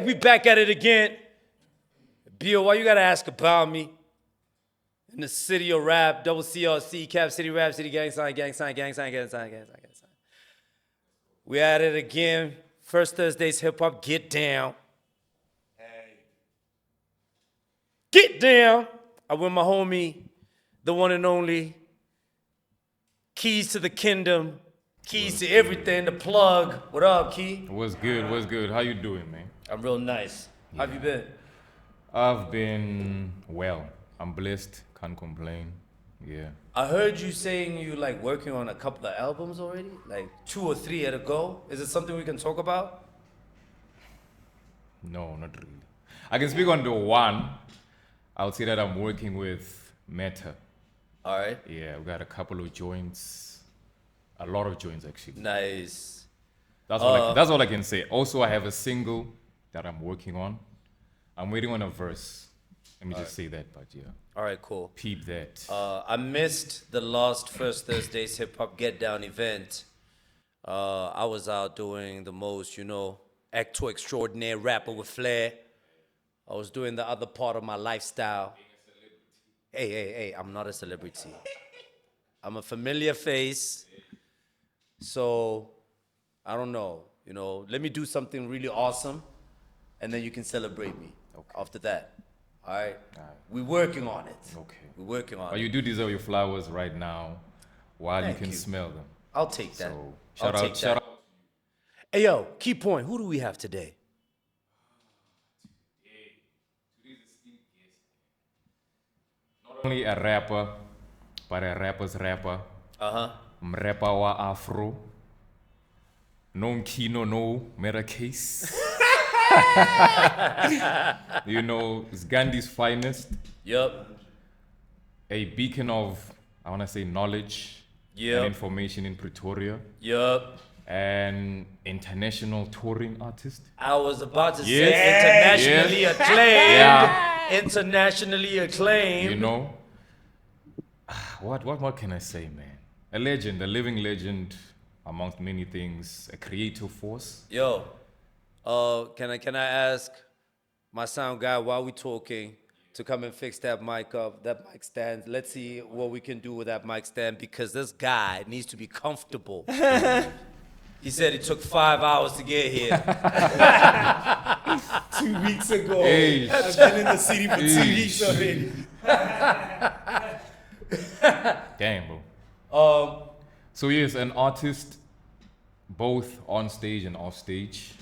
we back at it again. Bill, why you gotta ask about me? In the city of rap, double CLC, Cap City Rap City Gang Sign, Gang Sign, Gang Sign, Gang Sign, Gang Sign, Gang Sign. We at it again. First Thursday's Hip Hop Get Down. Hey. Get down. I with my homie, the one and only. Keys to the kingdom. Keys to everything, the plug. What up, Key? What's good? What's good? How you doing, man? I'm real nice. Yeah. How have you been? I've been well. I'm blessed. Can't complain. Yeah. I heard you saying you like working on a couple of albums already, like 2 or 3 at a go. Is it something we can talk about? No, not really. I can speak on the one. I would say that I'm working with Meta. All right. Yeah, we got a couple of joints. A lot of joints, actually. Nice. That's all I can say. Also, I have a single that I'm working on. I'm waiting on a verse. Let me just say that, but yeah. All right, cool. Peep that. I missed the last First Thursday's Hip Hop Get Down event. I was out doing the most, actor extraordinaire, rapper with flair. I was doing the other part of my lifestyle. Hey, I'm not a celebrity. I'm a familiar face. So, I don't know, let me do something really awesome, and then you can celebrate me after that. All right? We're working on it. Okay. We're working on it. But you do deserve your flowers right now while Thank you can you. smell them. I'll take that. So, I'll take that. Hey, yo, key point. Who do we have today? Not only a rapper, but a rapper's rapper. Mrapper wa Afro. No Kino, no Mera Case. It's Gandhi's finest. Yup. A beacon of, I want to say, knowledge and information in Pretoria. Yup. An international touring artist. I was about to say internationally acclaimed. Yeah. Internationally acclaimed. What more can I say, man? A legend, a living legend, amongst many things. A creative force. Yo, can I ask my sound guy while we talking to come and fix that mic up, that mic stand? Let's see what we can do with that mic stand, because this guy needs to be comfortable. He said it took 5 hours to get here. 2 weeks ago. Hey. I've been in the city for 2 weeks already. Damn, bro. So yes, an artist, both on stage and off stage.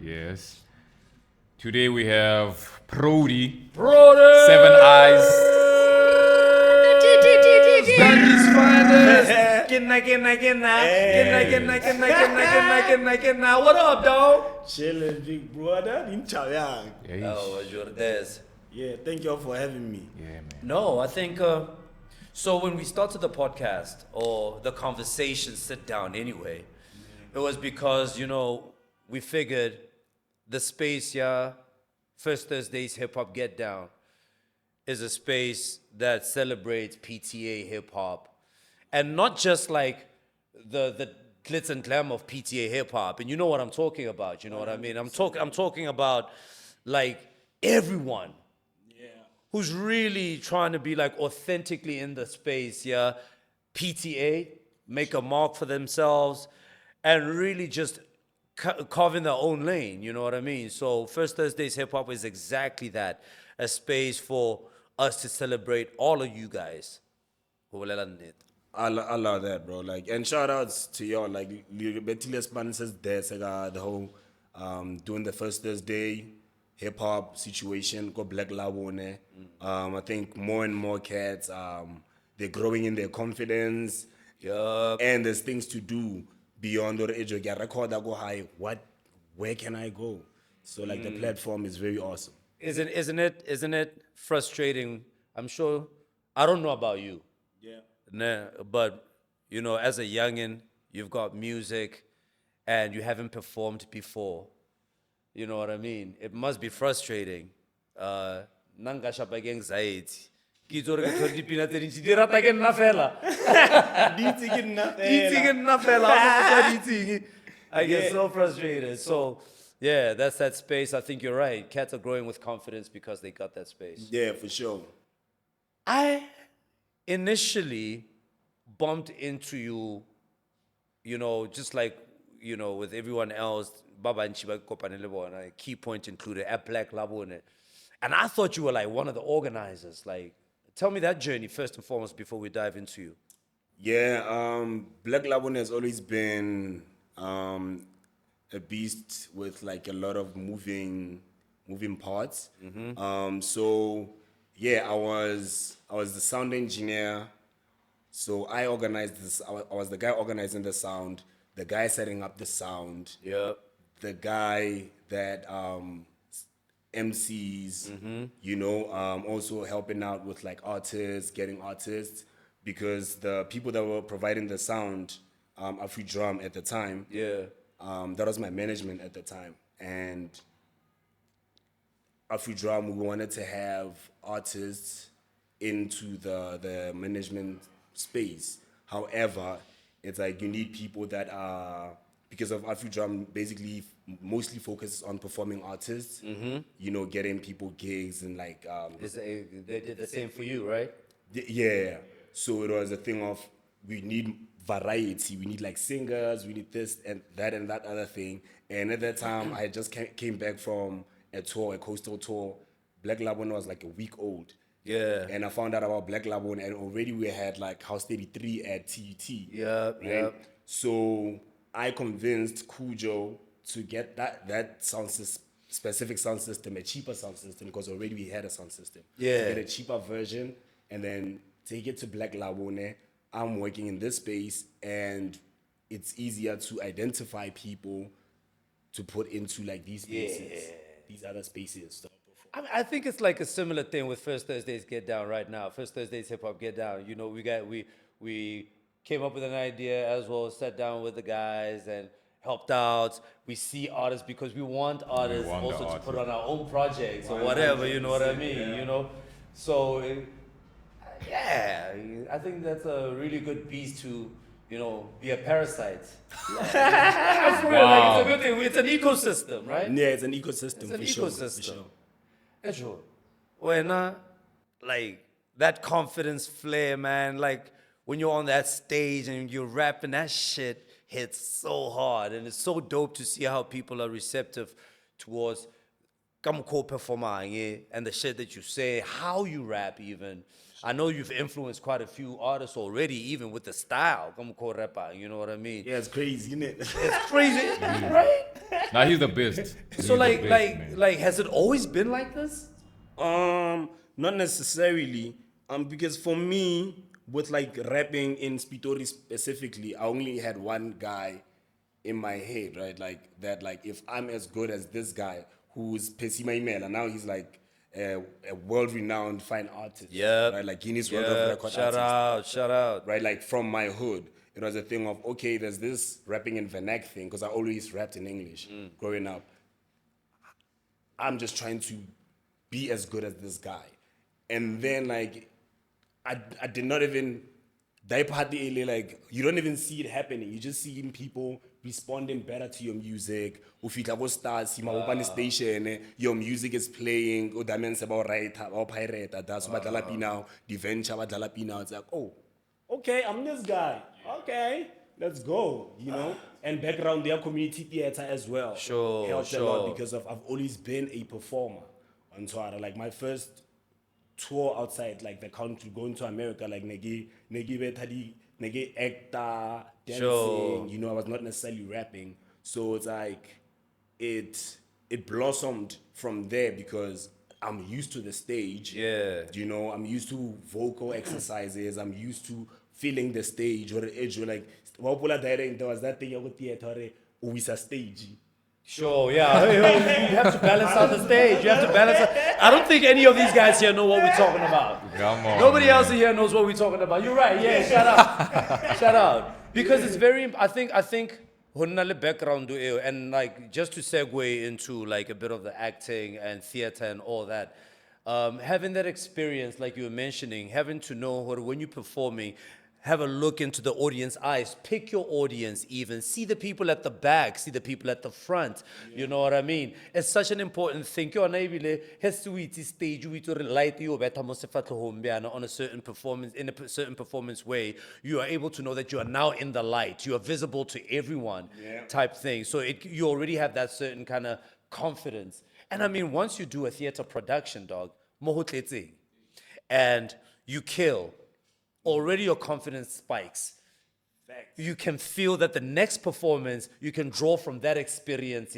Yes. Today we have Prodiiiiiiii. 7 Eyes. Gandhi's finest. What up, dog? Chillin', big brother. Oh, Jordes. Yeah, thank you all for having me. Yeah, man. No, I think, so when we started the podcast, or the conversation sit down anyway, it was because, we figured the space, First Thursday's Hip Hop Get Down is a space that celebrates PTA hip hop. And not just like the glitz and glam of PTA hip hop. And you know what I'm talking about, you know what I mean? I'm talking about like everyone who's really trying to be like authentically in the space, PTA, make a mark for themselves, and really just carving their own lane, you know what I mean? So First Thursday's Hip Hop is exactly that, a space for us to celebrate all of you guys. I love that, bro. Like, and shout outs to y'all. Like, Betty sponsors there, the whole doing the First Thursday hip hop situation, go Black Labone. I think more and more cats, they're growing in their confidence. And there's things to do beyond the age of get record that go high. Where can I go? So like the platform is very awesome. Isn't it frustrating? I'm sure, I don't know about you. Yeah. Nah, but as a youngin', you've got music and you haven't performed before. You know what I mean? It must be frustrating. Nanga bag anxiety. I get so frustrated. So Yeah, that's that space. I think you're right. Cats are growing with confidence because they got that space. Yeah, for sure. I initially bumped into you, you know, just like, you know, with everyone else, Baba and Chiba Kopanelebo, and a key point included at Black Labo in it. And I thought you were like one of the organizers. Like, tell me that journey first and foremost before we dive into you. Yeah, Black Labon has always been a beast with like a lot of moving parts. So yeah, I was the sound engineer. So I organized this. I was the guy organizing the sound, the guy setting up the sound, Yeah. the guy that MCs, you know, also helping out with like artists, getting artists, because the people that were providing the sound, Afri Drum at the time, Yeah. that was my management at the time, and Afri Drum, we wanted to have artists into the management space. However, it's like you need people that are, because of Afri Drum basically mostly focuses on performing artists, you know, getting people gigs and like They did the same for you, right? yeah. So it was a thing of we need variety. We need like singers. We need this and that other thing. And at that time, I just came back from a tour, a coastal tour. Black Labon was like a week old. Yeah. And I found out about Black Labon, and already we had like House 33 at TUT. Yeah, right? yeah. So I convinced Kujo to get that specific sound system, a cheaper sound system, because already we had a sound system. Yeah. To get a cheaper version and then take it to Black Labone. I'm working in this space, and it's easier to identify people to put into like these spaces, these other spaces. So, I think it's like a similar thing with First Thursdays Get Down right now. First Thursdays Hip Hop Get Down. You know, we came up with an idea as well, sat down with the guys and helped out. We see artists because we want artists want the also to artists. put on our own projects or whatever. You know what I mean? You know, so yeah, I think that's a really good piece to, you know, be a parasite. Yeah, for real, like, it's a good thing. It's an ecosystem, right? yeah, it's an ecosystem. It's an for sure, ecosystem. For sure. Sure. When like that confidence flare, man, like when you're on that stage and you're rapping, that shit hits so hard, and it's so dope to see how people are receptive towards kamko performing and the shit that you say, how you rap even. I know you've influenced quite a few artists already, even with the style. Kamko rapper, you know what I mean? Yeah, it's crazy, isn't it? It's crazy, right? Now he's the best. He's So the best, man. like, has it always been like this? Not necessarily. Because for me, with like rapping in Spitori specifically, I only had one guy in my head, right? Like that, like if I'm as good as this guy who's Pesima Email, and now he's like a world-renowned fine artist. Yeah. Right, like Guinness World of Record artist. Shout out. Right, like from my hood. It was a thing of, okay, there's this rapping in Vernac thing, because I always rapped in English growing up. I'm just trying to be as good as this guy. And then, like, I did not even, like, you don't even see it happening. You just see people responding better to your music. Ufika go stars, on station, your music is playing. Oh, that means about right, about pirate, that's what now, the venture, what now. It's like, oh, okay, I'm this guy. Okay, let's go, you know? And background, their community theater as well. Sure, Helped a sure. lot because I've always been a performer on tour. Like my first tour outside like the country, going to America, like negi actor, dancing, Sure. you know, I was not necessarily rapping. So it's like it blossomed from there because I'm used to the stage. Yeah. You know, I'm used to vocal exercises, I'm used to feeling the stage or the edge or like there was that thing with theater we stage. Sure, yeah. You have to balance out the stage. You have to balance out. I don't think any of these guys here know what we're talking about. Come on, Nobody man. else here knows what we're talking about. You're right. Yeah, shout out. Shout out. Because it's very, I think, Honale background and like just to segue into like a bit of the acting and theater and all that, having that experience, like you were mentioning, having to know when you're performing, have a look into the audience eyes. Pick your audience even. See the people at the back. See the people at the front. You know what I mean? It's such an important thing. Yo, na ebile, has to eat stage, we to light you better on a certain performance, in a certain performance way. You are able to know that you are now in the light. You are visible to everyone type thing. So you already have that certain kind of confidence. And I mean, once you do a theater production, dog, mohotletse, and you kill, already your confidence spikes. You can feel that the next performance, you can draw from that experience,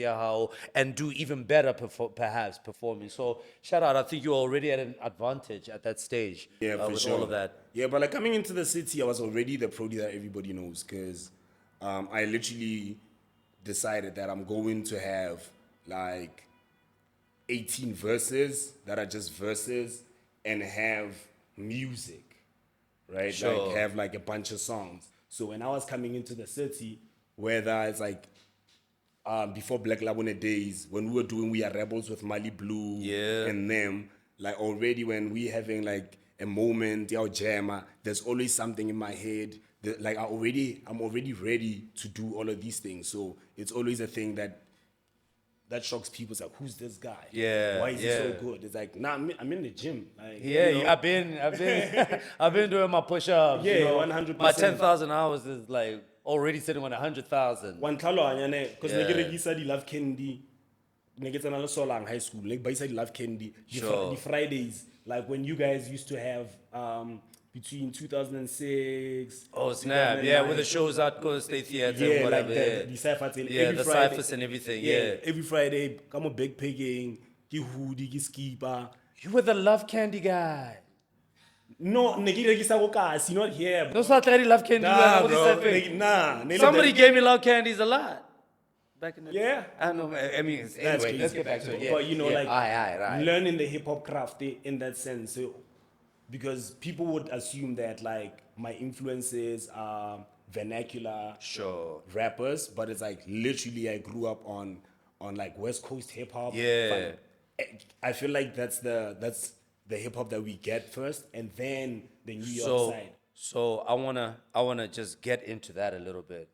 and do even better, perhaps, performing. So, shout out, I think you're already at an advantage at that stage. Yeah, for with sure. all of that. Yeah, but like coming into the city, I was already the Prodi that everybody knows because I literally decided that I'm going to have like 18 verses that are just verses and have music, right? Sure. Like have like a bunch of songs. So when I was coming into the city, whether it's like before Black Labone days, when we are rebels with Mali Blue and them, like already when we having like a moment, jammer, there's always something in my head. That, like I'm already ready to do all of these things. So it's always a thing that shocks people. It's like, who's this guy? Yeah, Why is he so good? It's like, nah, I'm in the gym. Like, Yeah, you know? I've been I've been doing my push-ups. Yeah, you know. 100%. My 10,000 hours is like already sitting on 100,000. One tlalo anyane because Yeah. ne ke regisa di love candy ne ke tsena le Solang high school like ba isa di love candy Sure. the Fridays like when you guys used to have between 2006 Oh snap! Yeah, 2009, with the shows at Coast State Theatre, yeah, and whatever. like the cyphers Yeah, the ciphers and everything. Yeah. every Friday come on big pigging ki hoodie ki skipa. You were the love candy guy. No, ne ke regisa go kasi not here bro. No, so I love candy. Nah, What is bro. that thing? Nah, Somebody gave me love candies a lot. Back in the Yeah. I know. I mean, That's anyway, crazy. let's get back to it. Yeah. But you know, yeah. like Aye. learning the hip hop craft in that sense, so, because people would assume that like my influences are vernacular Sure. rappers, but it's like literally I grew up on like West Coast hip hop. Yeah. I feel like that's the hip hop that we get first, and then the New York So, side. so I wanna just get into that a little bit,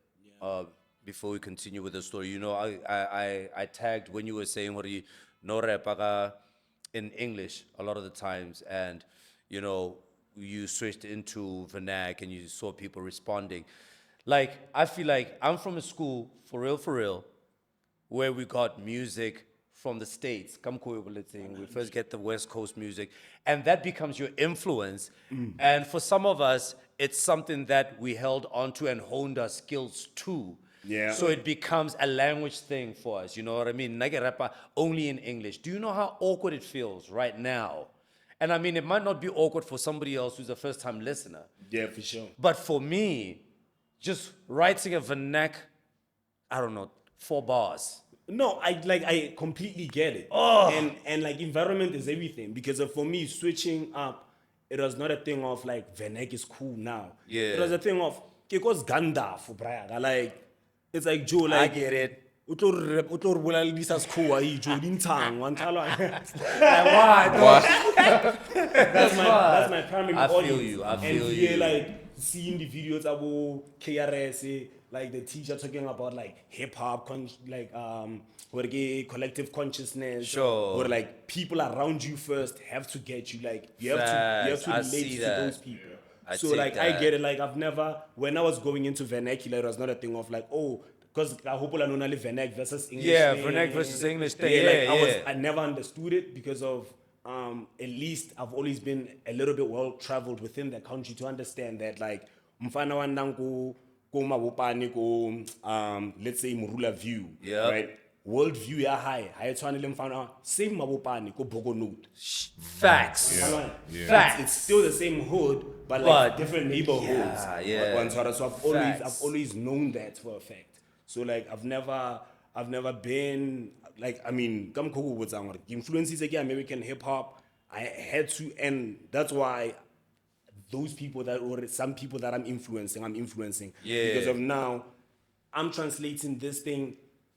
before we continue with the story. You know, I tagged when you were saying what you no rap in English a lot of the times, and you know you switched into vernac and you saw people responding. Like I feel like I'm from a school for real, where we got music from the States. We first get the West Coast music, and that becomes your influence. And for some of us, it's something that we held onto and honed our skills to. Yeah. So it becomes a language thing for us. You know what I mean? Nage rapper only in English. Do you know how awkward it feels right now? And I mean, it might not be awkward for somebody else who's a first-time listener. Yeah, for sure. But for me, just writing a vernac, I don't know, 4 bars. No, I completely get it. And like environment is everything because for me switching up, it was not a thing of like vernac is cool now. Yeah. It was a thing of Kiko's Ganda for Braga. Like it's like Joe like I get it. Utlo bola le disa school hi Joe dintang one talo. That's my primary I feel audience. you, I and feel here, you. like seeing the videos about KRS, like the teacher talking about like hip hop, collective consciousness. Sure. Where like people around you first have to get you, like you have Facts. to I relate see to that. those people. I So take like I that. get it. Like I've never, when I was going into vernacular, it was not a thing of like, oh, because I hope I know only vernac versus English. Yeah, thing. vernac versus English thing. Like Yeah. I never understood it because of at least I've always been a little bit well traveled within the country to understand that like mfana wa nangu ko mabopane ko let's say Murula view, Yep. right? World view ya high. Ha e tshwane le mfana same mabopane ko Bogonode. Facts. Yeah. Facts. It's still the same hood, but like But- different neighborhoods. Yeah. So I've always known that for a fact. So like I've never been like, I mean, come Kogo with someone influences again American hip hop. I had to, and that's why those people that, or some people that I'm influencing. Yeah. Because of now, I'm translating this thing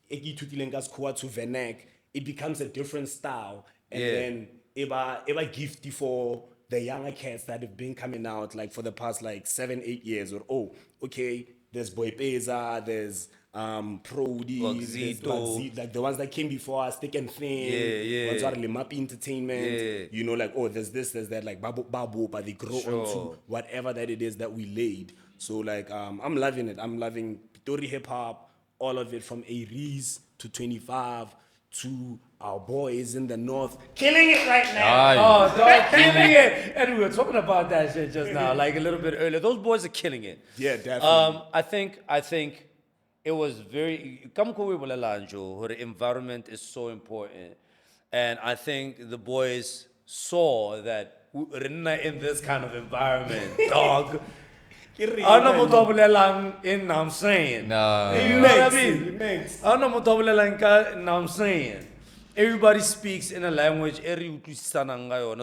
to vernac. It becomes a different style, and Yeah. then eba gifty for the younger cats that have been coming out like for the past like 7-8 years, or okay, there's Boy Peza, there's PRODIIIIIII, there's Bugsito. like the ones that came before us, Thick and Thin, Yeah. ones are Limapi Entertainment, Yeah. you know, like, there's this, there's that, like Babu, but they grow onto whatever that it is that we laid. So like, I'm loving it. I'm loving Pitori hip hop, all of it from Aries to 25 to our boys in the north, killing it right now. Aye. Oh, dog, killing it. And we were talking about that shit just now, like a little bit earlier. Those boys are killing it. Yeah, definitely. I think it was very. The environment is so important, and I think the boys saw that we're not in this kind of environment, dog. I don't know what I'm saying. Nah. You know what I It mean? makes. I don't know what I'm saying. Everybody speaks in a language.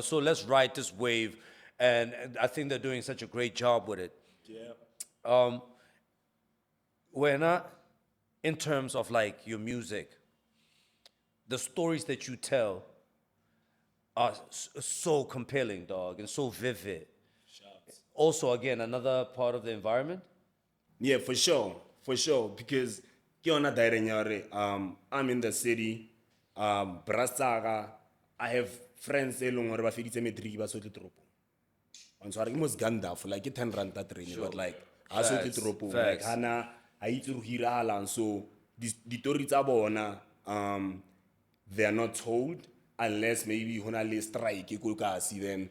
So let's ride this wave, and I think they're doing such a great job with it. Yeah. We're not in terms of like your music. The stories that you tell are so compelling, dog, and so vivid. Also, again, another part of the environment. Yeah, for sure, because I'm in the city, Brasaga, I have friends elong hore ba feditse matric ba sotle tropo. On so re mos ganda for like 10 rand that train, but like a sotle Facts, tropo, like facts. hana a itse go hirahalang. So di tori tsa bona they are not told unless maybe hona le strike ko ka see, then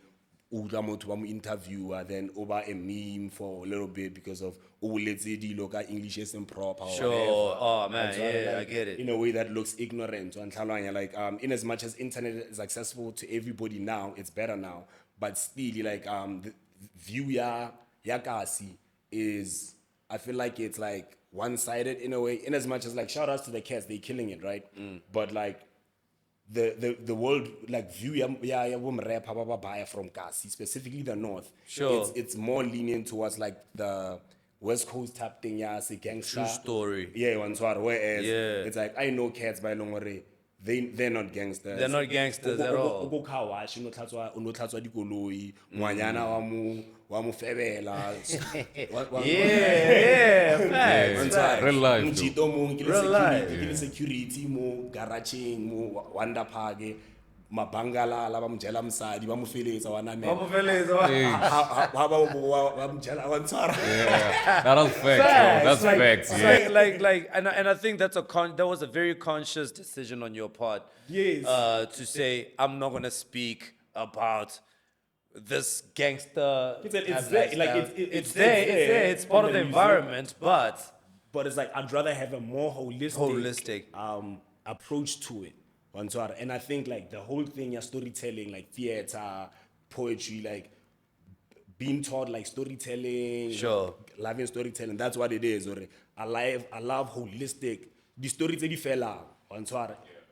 utlwa motho ba mo interviewer, then over a meme for a little bit because of let's say the local English isn't proper or Sure. whatever. Oh, man, And so, yeah, I like, get it. in a way that looks ignorant. So like in as much as internet is accessible to everybody now, it's better now, but still like the view ya kasi is, I feel like it's like one-sided in a way, in as much as like shout outs to the cats, they killing it, right? But like the world like view from Kasi, specifically the north. Sure. It's more lenient towards like the West Coast type thing, yeah, say gangster. True story. Yeah, one sort. Whereas Yeah. it's like I know cats by Longore, they're not gangsters. They're not gangsters at all. Go car wash, no tlhatswa dikoloi, ngwanyana wa mo febela. Yeah, facts, facts. Real life, though. Mchito mo Real life. ngile security mo garaging mo wanda park mabangala la ba mjela msadi ba mo feletsa wa namela ha ba mjela wa ntshwara. Yeah, that's facts, bro. That's facts. Yeah. Like, and I think that was a very conscious decision on your part. Yes. To say I'm not gonna speak about this gangster. It's type there, like, lifestyle. it's there. there It's part in of the the environment, but But it's like I'd rather have a more holistic approach to it. And I think like the whole thing, your storytelling, like theater, poetry, like being taught like storytelling, Sure. loving storytelling. That's what it is. Or I love holistic. The stories that fella on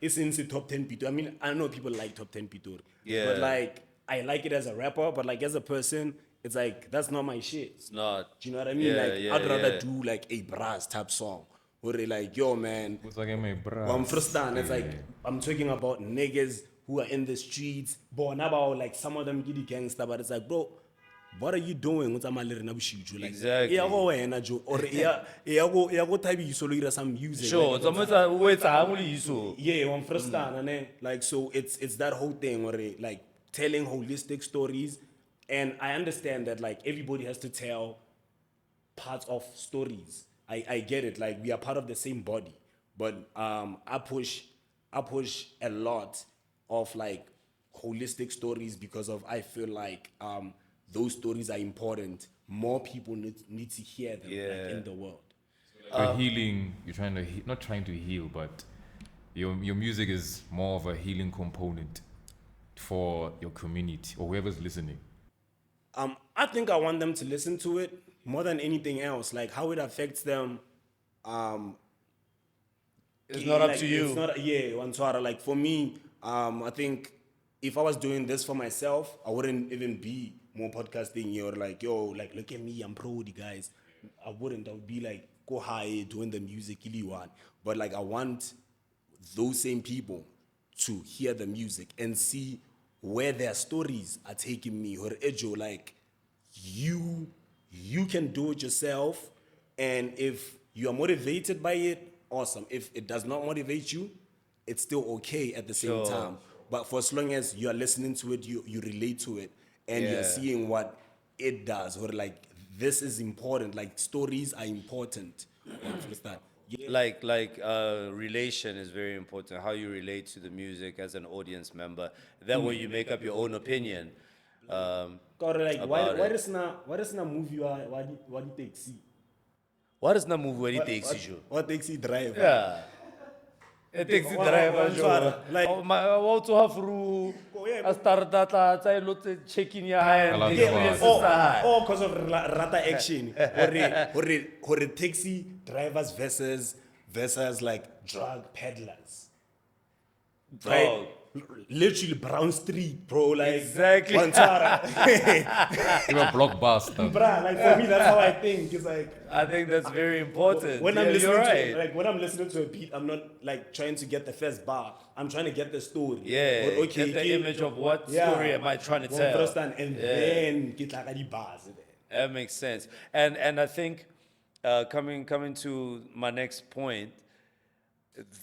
it's in the top 10 people. I mean, I know people like top 10 people. Yeah. But like I like it as a rapper, but like as a person, it's like that's not my shit. it's not. Do you know what I mean? Yeah, Like yeah, I'd rather yeah. do like a brass type song. Where they like, yo man, It's like, my bro. well, I'm first down. It's like I'm talking about niggas who are in the streets, but not about like some of them giddy gangster, but it's like, bro, what are you doing? What's like, Exactly. yeah, go and Joe, or yeah, go type you solo some music. Sure. Like, It's almost like wait, I'm only used to. yeah, one first down, and then like so it's that whole thing where they, like telling holistic stories, and I understand that like everybody has to tell parts of stories. I get it, like we are part of the same body, but I push a lot of like holistic stories because of I feel like those stories are important. More people need to hear them like, in the world. You're healing. You're trying to not trying to heal, but your music is more of a healing component for your community or whoever's listening. I think I want them to listen to it more than anything else. Like how it affects them. It's not up like, to you. It's not, yeah, one sort like for me, I think if I was doing this for myself, I wouldn't even be more podcasting or like, yo, like look at me, I'm Prodi, guys. I wouldn't. I would be like go high doing the music really want. But like I want those same people to hear the music and see where their stories are taking me. Or Ejo, like you can do it yourself, and if you are motivated by it, awesome. If it does not motivate you, it's still okay at the same Sure. time. But for as long as you are listening to it, you relate to it, and Yeah. you're seeing what it does, or like this is important. Like stories are important. Understand? Yeah. Relation is very important. How you relate to the music as an audience member. That way you make up your own opinion. Or like About why it. does na movie what the taxi? What is the movie where he takes you? What taxi driver? Yeah. A taxi Wa- driver, wa- sure. like- Oh, my, I want to have room. Oh, yeah, I start that, I look at checking your hand. I love Yeah, that yes, one. it's Oh, because of rata action. Or taxi drivers versus like drug peddlers. Dog. Literally Brown Street, bro. Like Exactly. Wantara. You're a blockbuster. Bruh, like for me, that's how I think. It's like I think that's very important. when Yeah, I'm listening you're to right. like when I'm listening to a beat, I'm not like trying to get the first bar. I'm trying to get the story. Yeah, Or, get the image of what story am I trying to One tell. first time, and then get like the bars. That makes sense. And I think coming to my next point,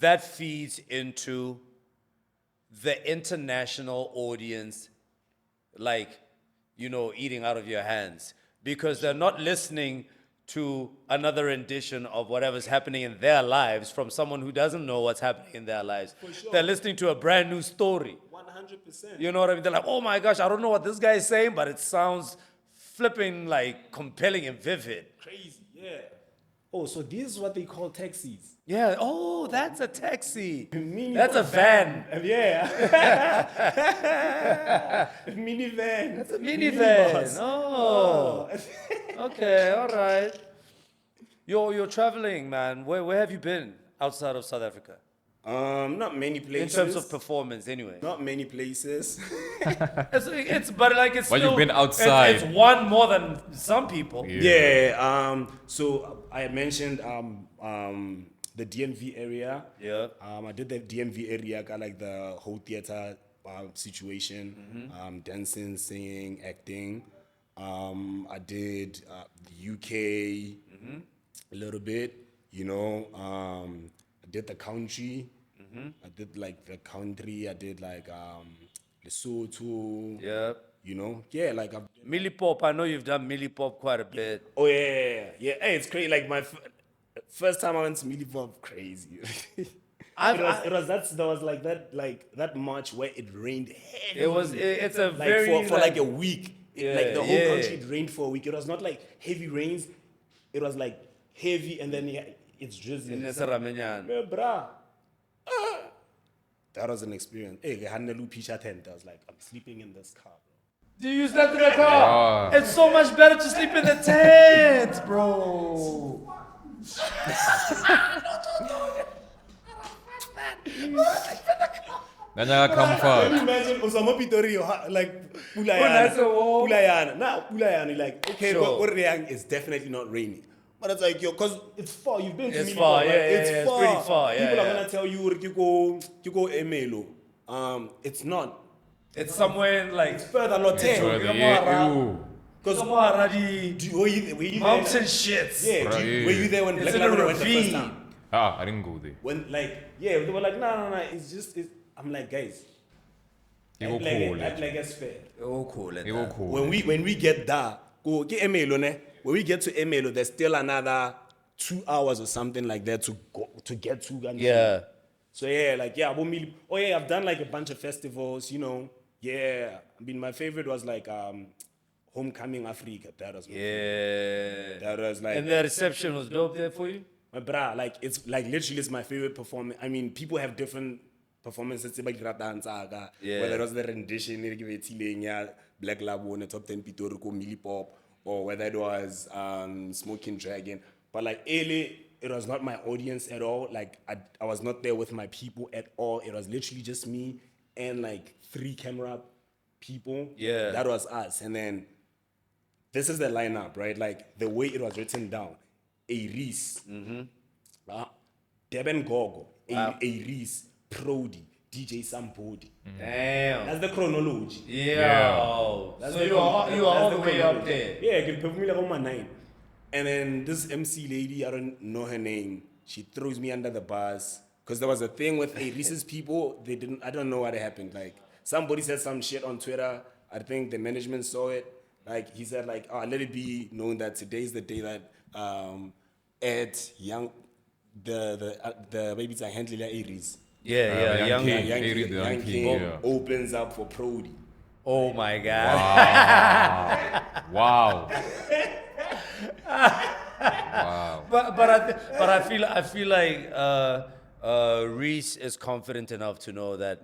that feeds into the international audience, like, eating out of your hands, because they're not listening to another rendition of whatever's happening in their lives from someone who doesn't know what's happening in their lives. sure. They're listening to a brand new story. 100%. You know what I mean? They're like, oh my gosh, I don't know what this guy is saying, but it sounds flipping like compelling and vivid. Crazy, yeah. Oh, so this is what they call taxis. Yeah. Oh, that's a taxi. Mini That's a van. Yeah. Minivan. That's a minivan. Minibus. Oh. Okay. All right. You're traveling, man. Where have you been outside of South Africa? Not many In places. terms of performance, anyway. Not many places. It's but like it's But still. you've been outside. It's one more than some people. Yeah. So I mentioned the DMV area. Yeah. I did the DMV area, got like the whole theater situation, dancing, singing, acting. I did the UK a little bit, I did the country. I did like the country. I did like Lesotho. Yeah. Yeah, like I've. Millipop, I know you've done Millipop quite a bit. Oh yeah. Hey, it's crazy. Like my first time I went to Millipop, crazy. There was like that March where it rained heavily. It's a like very for like a week. Like the whole yeah. country it rained for a week. It was not like heavy rains. It was like heavy and then it's drizzling. in Seramenyan. Yeah, bruh. That was an experience. Hey, I had a Pisha tent. I was like, I'm sleeping in this car, bro. Do you sleep in the car? It's so much better to sleep in the tent, bro. Nanya come Can far. you imagine Osama Pitorio, like Pulayana, like, okay, Sure. what Riyang is definitely not raining. But it's like, because it's far, you've been to It's Millipop, far, right? yeah, it's pretty far, yeah, People are yeah. gonna tell you, you go Emelo. It's not. It's somewhere in like Further, not Further, 10. yeah, ew. Because Samaradi were you mountain there? shits. Yeah, Right. were you there when It's Black in a Lives went the first ravine. time? I didn't go there. When they were like, no, it's I'm like, guys, You go act like cool. act like it's fair. Oh, cool. You go cool. When we get there, go get Emelo, ne? When we get to Emelo, there's still another 2 hours or something like that to get to. Ghana. Yeah. So yeah, like yeah, I've done like a bunch of festivals, Yeah, I mean my favorite was like Homecoming Africa. That was my favorite. Yeah. That was like And the reception was dope there for you? my bra, like it's like literally it's my favorite performance. I mean, people have different performances. Yeah. Whether it was the rendition, Black Lab won the top 10 Pitorico Millipop, or whether it was Smoking Dragon. But like early, it was not my audience at all. Like I was not there with my people at all. It was literally just me and like 3 camera people. Yeah. That was us. And then this is the lineup, right? Like the way it was written down. Aries, Deben Gogo, Aries, Prodi, DJ somebody. Damn. That's the chronology. Yeah. That's So the you are that's all the the way up chronology. there. Yeah, I can perform like on my 9. And then this MC lady, I don't know her name. She throws me under the bus because there was a thing with Reese's people. They didn't. I don't know what happened. Like somebody said some shit on Twitter. I think the management saw it. Like he said, like, oh, let it be known that today is the day that Ed Young, the babies are handling their Aries. Yeah, Young King. Young Aries, King, the Young Young King, King yeah. opens up for Prodiiiiiiii. Oh my God. Wow. Wow. But I feel like Reese is confident enough to know that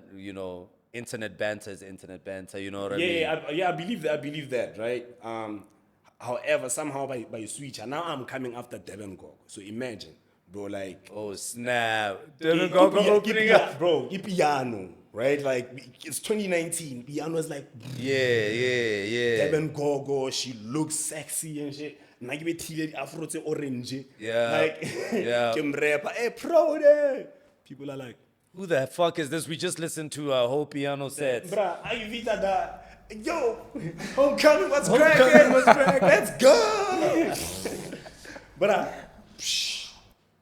internet banter is internet banter. You know what I mean? I believe that. I believe that, right? However, somehow by switch, and now I'm coming after Devin Gogo. So imagine, bro, like, Oh snap! Devin Gogo opening up. bro. Piano, right? Like it's 2019. Piano is like Yeah. Devin Gogo. She looks sexy and shit. Nagibe tile afro tse orange. Yeah. Like, Yeah. Kim rapper, hey, Prodiiiiiiii. People are like, Who the fuck is this? We just listened to a whole piano set. bruh, I Vita that. Yo, homecoming was cracking. Let's go. But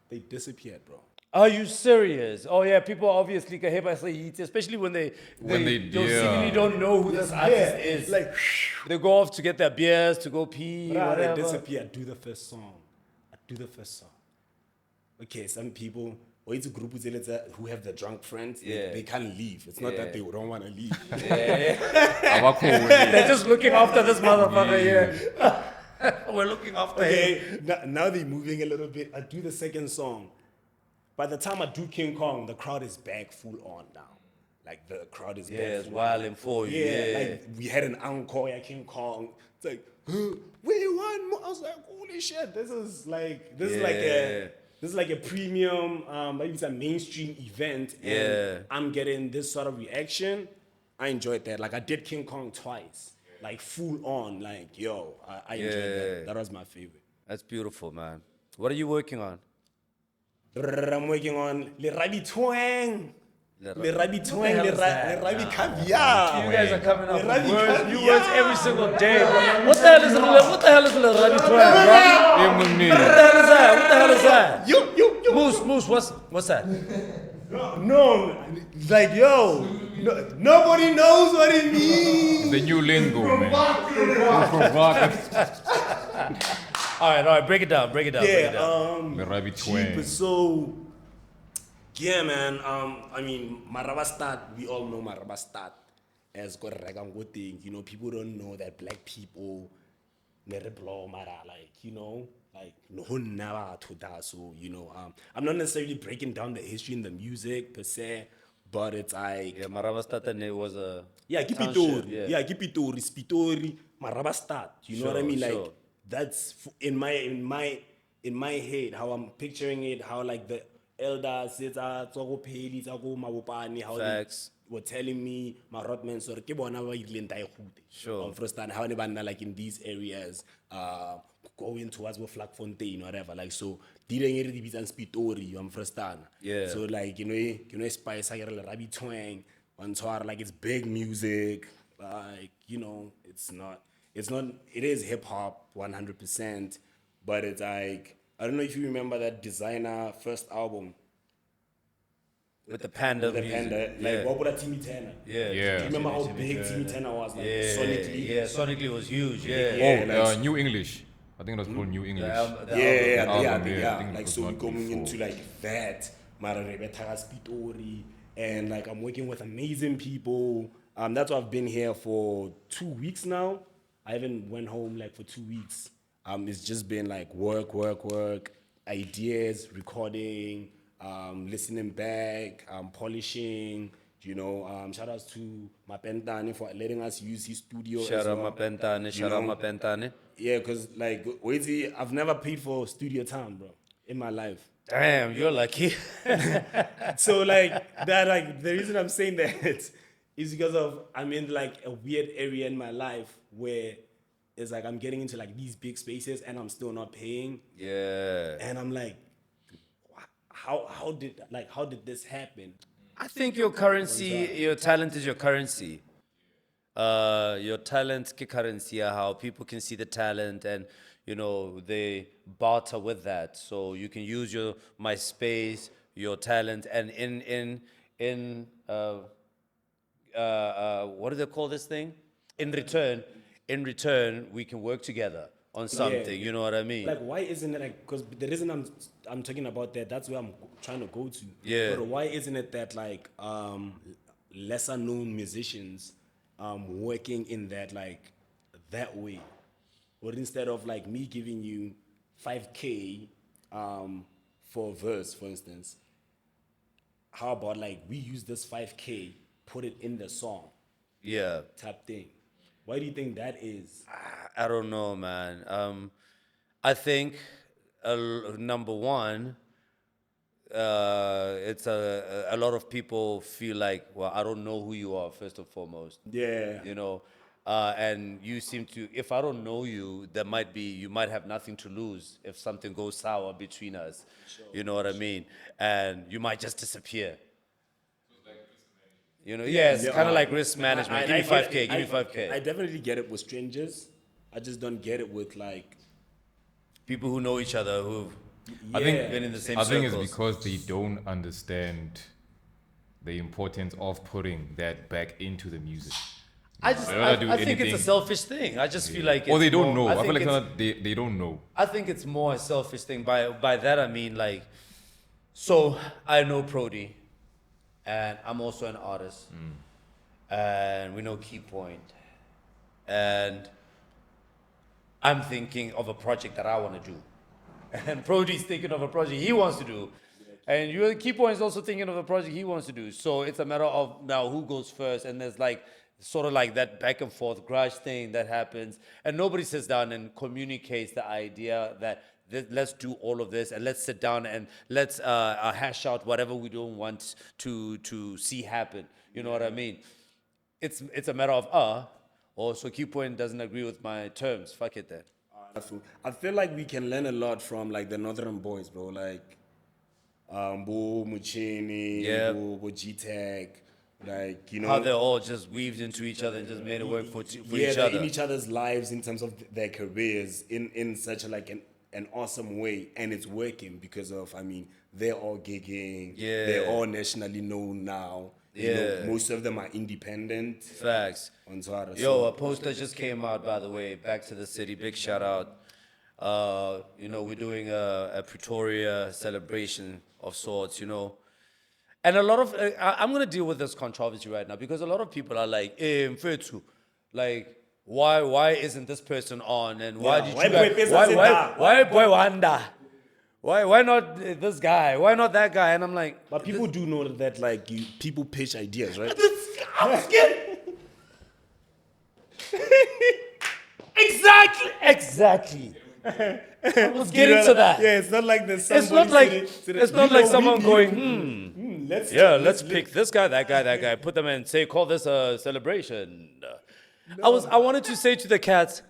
they disappeared, bro. Are you serious? Oh yeah, people obviously can hear by say especially when they seemingly don't know who this artist is. Like, They go off to get their beers, to go pee, bruh, they whatever. disappeared. Do the first song. Okay, some people, or it's a group who have the drunk friends. They can't leave. It's not that they don't want to leave. They're just looking after this motherfucker here. We're looking after him. Okay, now they're moving a little bit. I do the second song. By the time I do King Kong, the crowd is back full on now. Like the crowd is back. It's full wilding for you. Yeah. Like we had an encore at King Kong. It's like, we want more. I was like, holy shit, this is like a premium, maybe it's a mainstream event. And I'm getting this sort of reaction. I enjoyed that. Like I did King Kong twice. Like full on. Like, yo, I enjoyed that. That was my favorite. That's beautiful, man. What are you working on? I'm working on Le Rabi Twang. Le Rabi Twang, hell Le is that? Rabi Caviar. You guys are coming up Rabi with words, Caviar. new words every single day. What the hell is Le Rabi Twang, bro? What the hell is that? Yo. Moose, what's that? No, like, yo, nobody knows what it means. The new lingo, man. All right, break it down. The rabbit twang. But so, yeah, man. I mean, Marabastad, we all know Marabastad as got regango thing. You know, people don't know that black people never blow mara, like, you know, like no never to that. So, you know, I'm not necessarily breaking down the history in the music per se, but it's like Maravastatan was a Kipitori. Yeah, Kipitori, Spitori, Marabastad. You know what I mean? Like sure. that's in my head how I'm picturing it. How like the elders, how Facts. they were telling me my Rotman sorry, Sure. First time how they like in these areas, going towards Flakfontein, whatever. Like so, didn't get the and Spitori, I'm first time. Yeah. So like you know, spice I get a rabbit twang. One tour like it's big music, like you know, it is hip hop 100%, but it's like I don't know if you remember that Designer first album with the panda the music. Panda, like what would Timmy Turner? Yeah. Do you remember how big Timmy Turner was? Like sonically? Yeah, sonically it was huge. Yeah. like- New English. I think it was called New English. Yeah. it Like was so we're not going before. into like that, Spitori, and like I'm working with amazing people. That's why I've been here for 2 weeks now. I haven't went home like for 2 weeks. It's just been like work, ideas, recording, listening back, polishing. You know, shout outs to Mapentane for letting us use his studio. Shout as out well. Mapentane. Yeah, because like Wazy, I've never paid for studio time, bro, in my life. Damn, you're lucky. So like that, like the reason I'm saying that is because of I'm in like a weird area in my life where it's like I'm getting into like these big spaces and I'm still not paying. Yeah. And I'm like, how did this happen? I think your currency, your talent is your currency. Your talent ki currency, how people can see the talent and they barter with that. So you can use your my space, your talent, and in what do they call this thing? In return, we can work together on something. You know what I mean? Like, why isn't it like? Because the reason I'm talking about that, that's where I'm trying to go to. Yeah. But why isn't it that like lesser known musicians working in that like that way, or instead of like me giving you 5K for a verse, for instance, how about like we use this 5K, put it in the song, Yeah. type thing? Why do you think that is? I don't know, man. I think number one, it's a lot of people feel like, well, I don't know who you are first and foremost. Yeah. And you seem to. If I don't know you, you might have nothing to lose if something goes sour between us. Sure. You know what I mean? And you might just disappear. It's kind of like risk management. Give me 5K, give me 5K. I definitely get it with strangers. I just don't get it with like people who know each other, who've I think been in the same I think circles. it's because they don't understand the importance of putting that back into the music. I do think it's anything. a selfish thing. I just feel like Or they it's don't more- know. I think feel like it's- they don't know. I think it's more a selfish thing. By that I mean like, so I know Prodi, and I'm also an artist, and we know Key Point, and I'm thinking of a project that I want to do, and Prodi's thinking of a project he wants to do, and Key Point is also thinking of a project he wants to do. So it's a matter of now who goes first, and there's like sort of like that back and forth grudge thing that happens, and nobody sits down and communicates the idea that let's do all of this and let's sit down and let's hash out whatever we don't want to see happen. You know what I mean? It's a matter of so Key Point doesn't agree with my terms. Fuck it then. I feel like we can learn a lot from like the Northern boys, bro. Like Bo Muchini, Yep. Bo G-Tag, like How they're all just weaved into each other and just made it work for each they're other. in each other's lives in terms of their careers in such a, like an awesome way, and it's working because of they're all gigging, Yeah. they're all nationally known now. You know, most of them are independent. Facts. On Zara, Yo, a poster just came out, by the way. Back to the city. Big shout out. We're doing a Pretoria celebration of sorts, And a lot of, I'm going to deal with this controversy right now because a lot of people are like, Mfethu, like, why isn't this person on? And why did why you guys, why boy Wanda? Why not this guy? Why not that guy? And I'm like, but people do know that like people pitch ideas, right? I'm scared. Exactly. I was getting to that. Yeah, it's not like there's It's not like someone going, let's pick this guy, that guy, put them and say, call this a celebration. I wanted to say to the cats,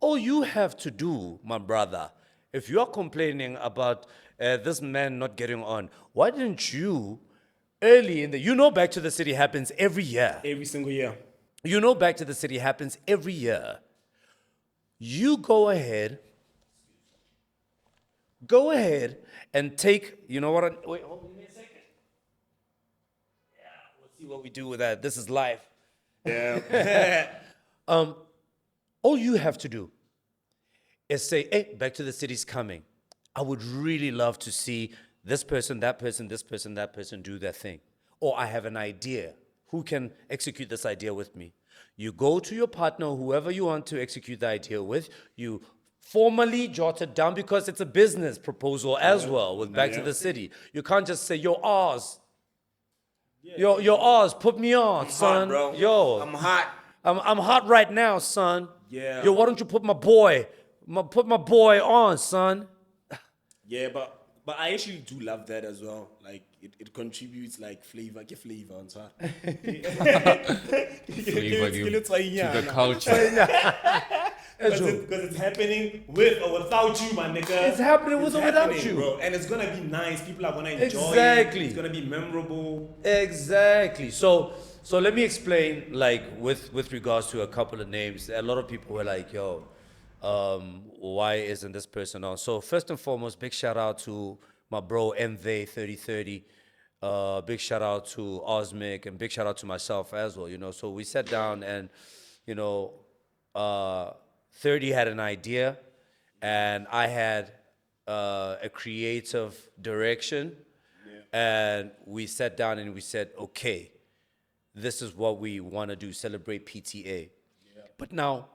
all you have to do, my brother, if you are complaining about this man not getting on, why didn't you early in the, Back to the City happens every year. every single year. Back to the City happens every year. You go ahead and take, wait, hold me a second. Yeah, we'll see what we do with that. This is live. Yeah. All you have to do is say, hey, Back to the City's coming. I would really love to see this person, that person, this person, that person do their thing. Or I have an idea. Who can execute this idea with me? You go to your partner, whoever you want to execute the idea with, you formally jot it down because it's a business proposal as well with Back to the City. You can't just say, yo, Oz. Yo, Oz, put me on, son. Hot, bro. Yo, I'm hot. I'm hot right now, son. Yeah. Yo, why don't you put my boy on, son? Yeah, but I actually do love that as well. Like it contributes like flavor on top. Flavor to the culture. Because it's happening with or without you, my nigga. It's happening with or without you, bro. And it's gonna be nice. People are gonna enjoy Exactly. it. It's gonna be memorable. Exactly. So let me explain, like, with regards to a couple of names. A lot of people were like, yo, why isn't this person on? So first and foremost, big shout out to my bro MV3030. Big shout out to Osmic, and big shout out to myself as well, you know. So we sat down and, you know, 30 had an idea, and I had a creative direction. And we sat down and we said, okay, this is what we want to do, celebrate PTA. But now,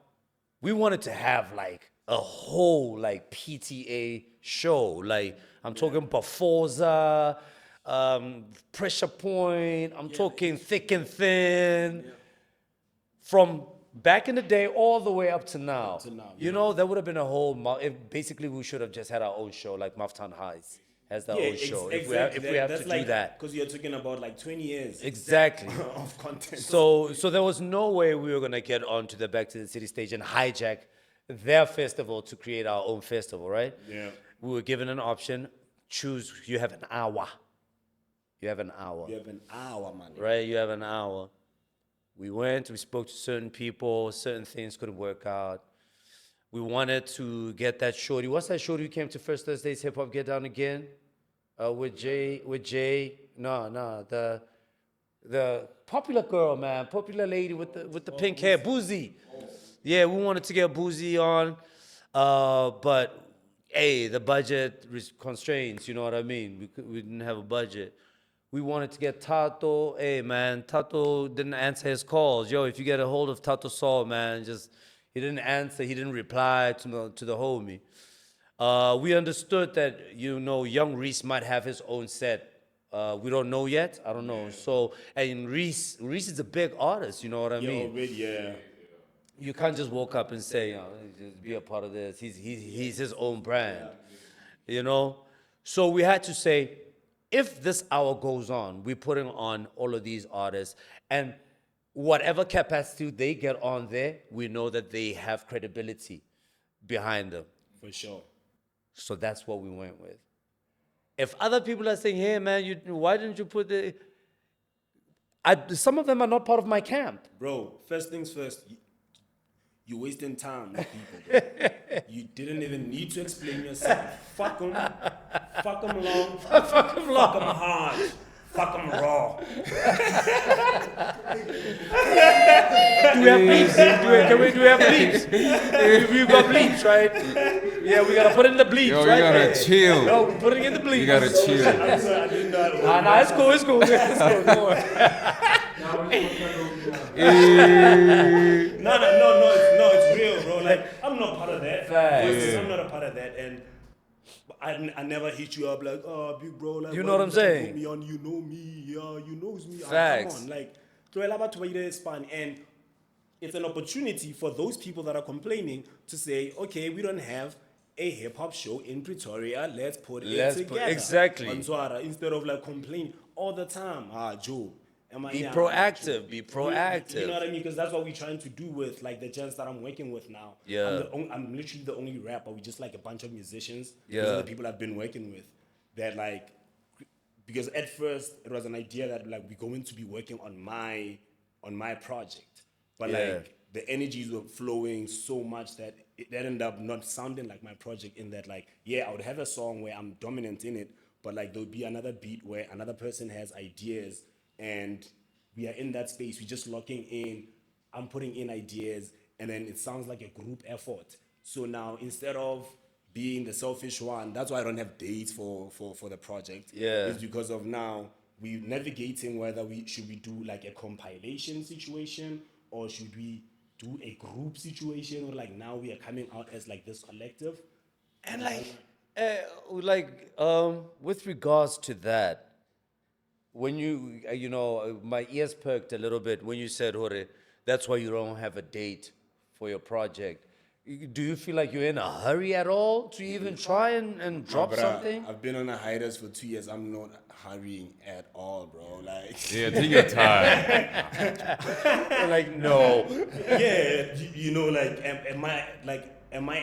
we wanted to have like a whole like PTA show. Like, I'm talking Baforza, Pressure Point, I'm talking Thick and Thin. From back in the day all the way up to now. You know, there would have been a whole, basically we should have just had our own show, like Maftan Highs has their own show. If we have to do that. Because you're talking about like 20 years Exactly. of content. So there was no way we were gonna get onto the Back to the City stage and hijack their festival to create our own festival, right? Yeah. We were given an option. Choose. You have an hour. You have an hour. You have an hour, man. Right. You have an hour. We went. We spoke to certain people. Certain things couldn't work out. We wanted to get that shorty. What's that shorty who came to First Thursday's Hip Hop Get Down again? With Jay. No. The popular girl, man. Popular lady with the pink hair. Boozy. Yeah, we wanted to get Boozy on. But, hey, the budget constraints, you know what I mean? We didn't have a budget. We wanted to get Tato. Hey, man, Tato didn't answer his calls. Yo, if you get a hold of Tato Saul, man, he didn't answer. He didn't reply to the homie. We understood that, you know, young Reese might have his own set. We don't know yet. I don't know. So, and Reese is a big artist. You know what I mean? Yeah. You can't just walk up and say, just be a part of this. He's his own brand, you know? So we had to say, if this hour goes on, we're putting on all of these artists, and whatever capacity they get on there, we know that they have credibility behind them. For sure. So that's what we went with. If other people are saying, hey, man, why didn't you put some of them are not part of my camp. Bro, first things first. You're wasting time with people, bro. You didn't even need to explain yourself. Fuck them. Fuck them long. Fuck them long. Fuck them hard. Fuck them raw. Do we have bleeps? Do we have bleeps? We've got bleeps, right? Yeah, we gotta put in the bleeps, Yo, right? you gotta chill. No, we're putting in the bleeps. You gotta chill. I'm sorry, I didn't know that. Nah, it's cool. It's cool. Don't worry. No, it's real, bro. Like, I'm not part of that. Facts. I'm not a part of that, and I never hit you up like, oh, big bro, like, You know what I'm saying? Put me on, you know me, yeah, you knows me. Facts. Come on, like, and it's an opportunity for those people that are complaining to say, okay, we don't have a hip hop show in Pretoria. Let's put it together. Exactly. On Twara, instead of like complaining all the time. Joe. Be proactive. Be proactive. You know what I mean? Because that's what we're trying to do with like the gents that I'm working with now. Yeah. I'm literally the only rapper. We just like a bunch of musicians. Yeah. These are the people I've been working with. That like, because at first it was an idea that like we're going to be working on my project, but like the energies were flowing so much that it ended up not sounding like my project. In that like, I would have a song where I'm dominant in it, but like there would be another beat where another person has ideas. And we are in that space. We're just locking in. I'm putting in ideas, and then it sounds like a group effort. So now, instead of being the selfish one, that's why I don't have dates for the project. Yeah. It's because of now we're navigating whether we do like a compilation situation or should we do a group situation, or like now we are coming out as like this collective. And with regards to that, when you my ears perked a little bit when you said, Hore, that's why you don't have a date for your project. Do you feel like you're in a hurry at all to even try and drop Bruh, something? I've been on a hiatus for 2 years. I'm not hurrying at all, bro. Like, Yeah, take your time. Like, no. yeah, you know, like, am I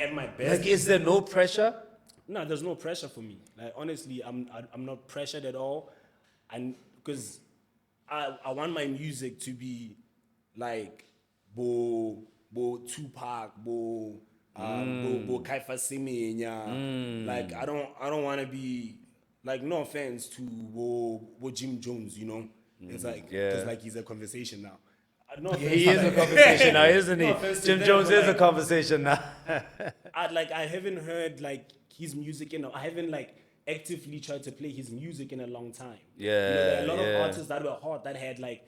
at my best? Like, is there no pressure? No, there's no pressure for me. Like, honestly, I'm not pressured at all, and because I want my music to be like bo Tupac, bo Kaifa Semenya. Like, I don't want to be like, no offense to bo Jim Jones, you know. It's like, because like he's a conversation now. No offense He to is a that. conversation now, isn't he? No offense to Jim them, Jones but, is a like, conversation now. I haven't heard like his music I haven't like actively tried to play his music in a long time. You know, there are a lot of artists that were hot that had like,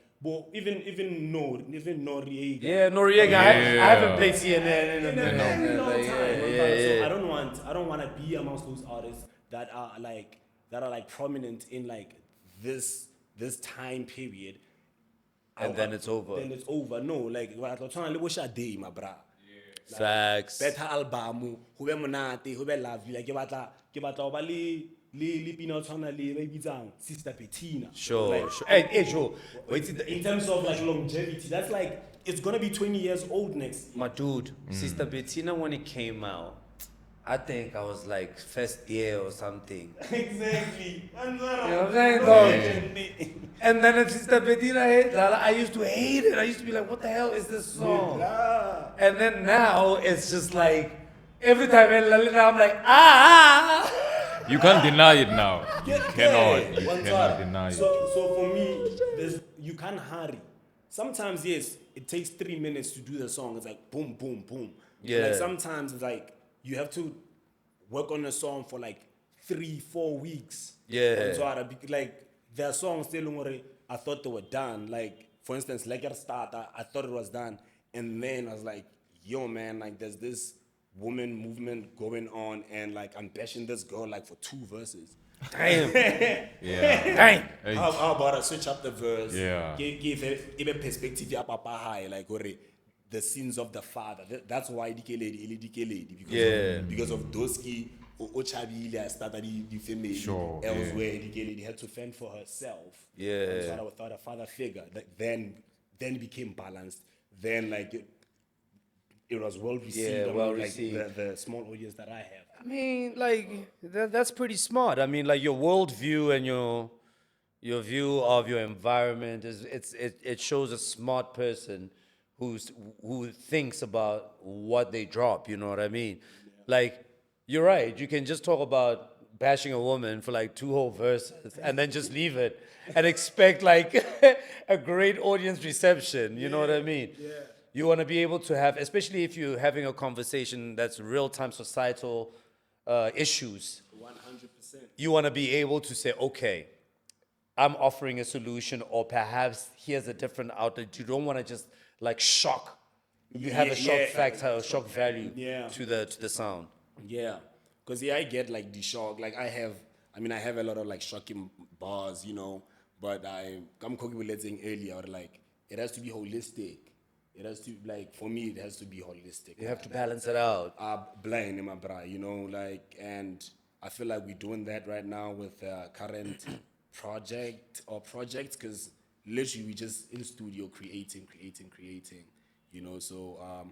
even Noriega. Yeah, Noriega. I haven't played CNN in In a long time. So yeah. I don't want to be amongst those artists that are like prominent in like this time period. And then it's over. Then it's over. No, like what I'm trying to day, my bra. Facts. Better album, ho be monate, ho be lovely. Like ke batla ho ba le pina tshwana le ba ibitsang Sister Bettina. Sure, Like, sure. Hey, sure. Wait, in terms of like longevity, that's like it's gonna be 20 years old next year. my dude, Sister Bettina, when it came out, I think I was like first year or something. Exactly. You know what I'm saying, dog? And then if Sister Bettina hit, I used to hate it. I used to be like, what the hell is this song? And then now it's just like, every time I'm like, ah. You can't deny it now. You Yeah. cannot. You One cannot time. deny it. So for me, you can't hurry. Sometimes yes, it takes 3 minutes to do the song. It's like boom, boom, boom. Yeah. Like sometimes it's like you have to work on a song for like 3-4 weeks. Yeah. So like there are songs still I thought they were done. Like for instance, Lekker Start, I thought it was done, and then I was like, yo man, like there's this woman movement going on, and like I'm bashing this girl like for 2 verses. Damn. Yeah. Damn. Hey, How about I switch up the verse? Yeah. Give a perspective ya papa high, like the sins of the father. That's why DK lady because of Doski or Chabili I started the family Sure, elsewhere. DK lady had to fend for herself. Yeah. So I thought a father figure. Then it became balanced. Then like it was well received. Yeah, among, well like, received. The small audience that I have. I mean, like that's pretty smart. I mean, like your worldview and your view of your environment it shows a smart person who thinks about what they drop. You know what I mean? Like you're right. You can just talk about bashing a woman for like 2 whole verses and then just leave it and expect like a great audience reception. You know what I mean? Yeah. You want to be able to have, especially if you're having a conversation that's real-time societal issues. 100%. You want to be able to say, okay, I'm offering a solution, or perhaps here's a different outlet. You don't want to just like shock. You have a shock factor, or shock value to the sound. Yeah, because I get like the shock. Like I have a lot of like shocking bars, you know. But I'm talking with saying earlier, like it has to be holistic. It has to like for me, it has to be holistic. You have to balance it out. Blind in my bra, you know, like, and I feel like we're doing that right now with current projects, because literally we just in studio creating, you know. So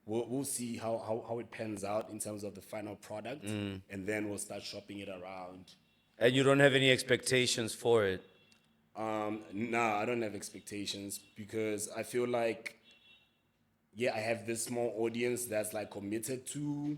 we'll see how it pans out in terms of the final product, and then we'll start shopping it around. And you don't have any expectations for it. Nah, I don't have expectations because I feel like, I have this small audience that's like committed to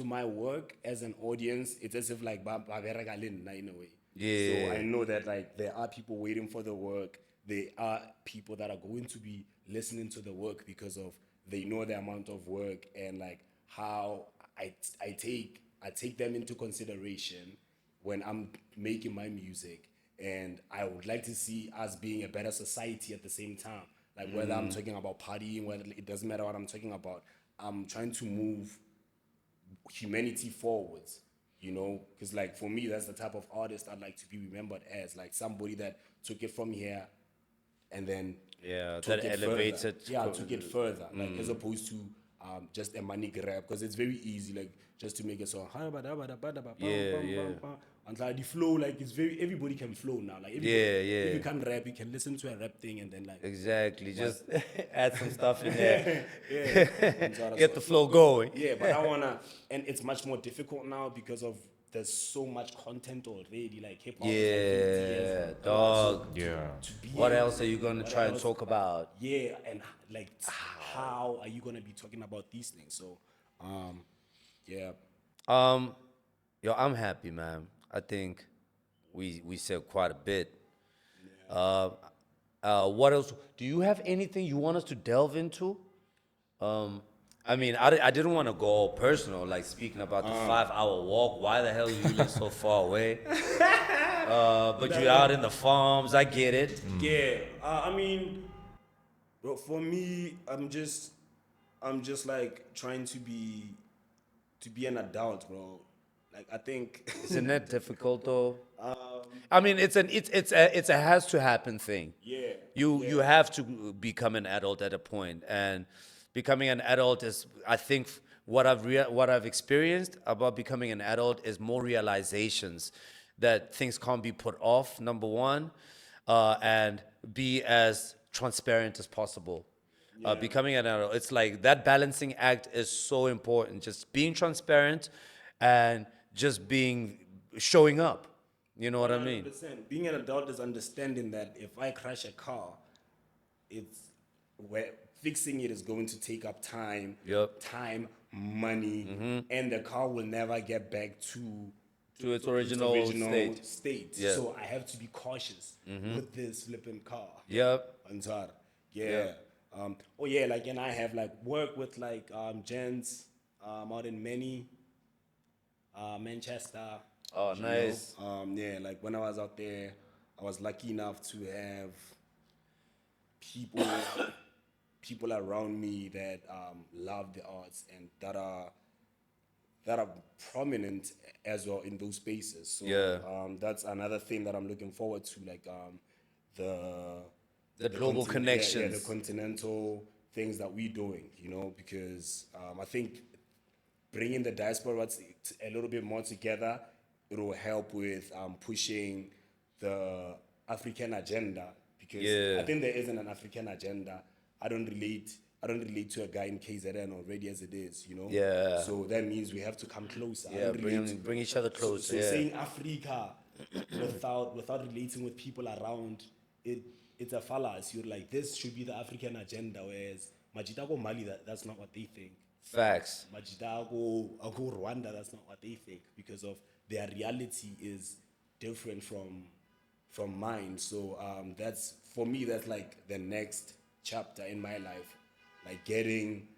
my work as an audience. It's as if like in a way. Yeah. So I know that like there are people waiting for the work. There are people that are going to be listening to the work because of they know the amount of work and like how I take them into consideration when I'm making my music. And I would like to see us being a better society at the same time. Like whether I'm talking about partying, whether it doesn't matter what I'm talking about. I'm trying to move humanity forwards, you know? Because like for me, that's the type of artist I'd like to be remembered as. Like somebody that took it from here and then Yeah, took that it elevated. further. Yeah, took it further. Like as opposed to just a money grab, because it's very easy, like, just to make a song. And like the flow, like, it's very, everybody can flow now. Like, everybody, if you can't rap, you can listen to a rap thing and then, like, Exactly. Just add some stuff in there. and so Get the flow going. yeah, but I wanna, and it's much more difficult now because of there's so much content already, like hip hop. Yeah, dog. Yeah. What else are you gonna try and talk about? Yeah, and like, how are you gonna be talking about these things? So, yeah. Yo, I'm happy, man. I think we said quite a bit. What else? Do you have anything you want us to delve into? I mean, I didn't want to go all personal, like speaking about the 5-hour walk. Why the hell you live so far away? But you're out in the farms. I get it. Yeah, I mean, well, for me, I'm just like trying to be an adult, bro. Like, I think Isn't that difficult though? I mean, it's a has to happen thing. yeah. You have to become an adult at a point, and becoming an adult is, I think, what I've experienced about becoming an adult is more realizations that things can't be put off. Number one, and be as transparent as possible. Becoming an adult, it's like that balancing act is so important. Just being transparent and just showing up. You know what I mean? 100%. Being an adult is understanding that if I crash a car, it's where fixing it is going to take up time, time, money, and the car will never get back to its original state. Yeah. So I have to be cautious with this flipping car. Yep. Ansar. Yeah. Oh yeah, like, and I have like worked with like gents out in Manchester. Oh, nice. Yeah, like when I was out there, I was lucky enough to have people around me that love the arts and that are prominent as well in those spaces. So that's another thing that I'm looking forward to, like the global connections. the continental things that we're doing, you know, because I think bringing the diaspora a little bit more together, it will help with pushing the African agenda, because I think there isn't an African agenda. I don't relate to a guy in KZN already as it is, you know. Yeah. So that means we have to come closer. I Yeah, don't relate bring each other closer. So saying Africa without relating with people around it, it's a fallacy. You're like, this should be the African agenda, whereas Majitago Mali, that's not what they think. Facts. Majitago Rwanda, that's not what they think, because of their reality is different from mine. So that's, for me, that's like the next chapter in my life, like getting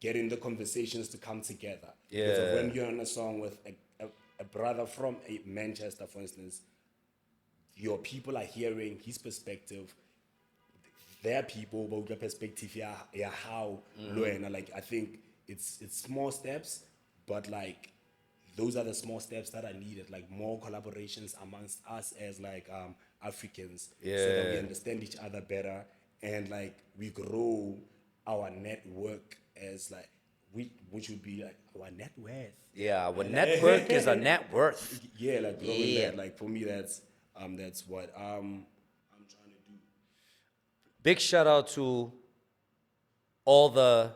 the conversations to come together. Because of when you're on a song with a brother from Manchester, for instance, your people are hearing his perspective, their people, but the perspective, how, like, I think it's small steps, but like, those are the small steps that are needed, like more collaborations amongst us as like Africans, so that we understand each other better, and like we grow our network as like, which would be like our net worth. Yeah, our network is a net worth. Yeah, like growing that. Like for me, that's what I'm trying to do. Big shout out to all the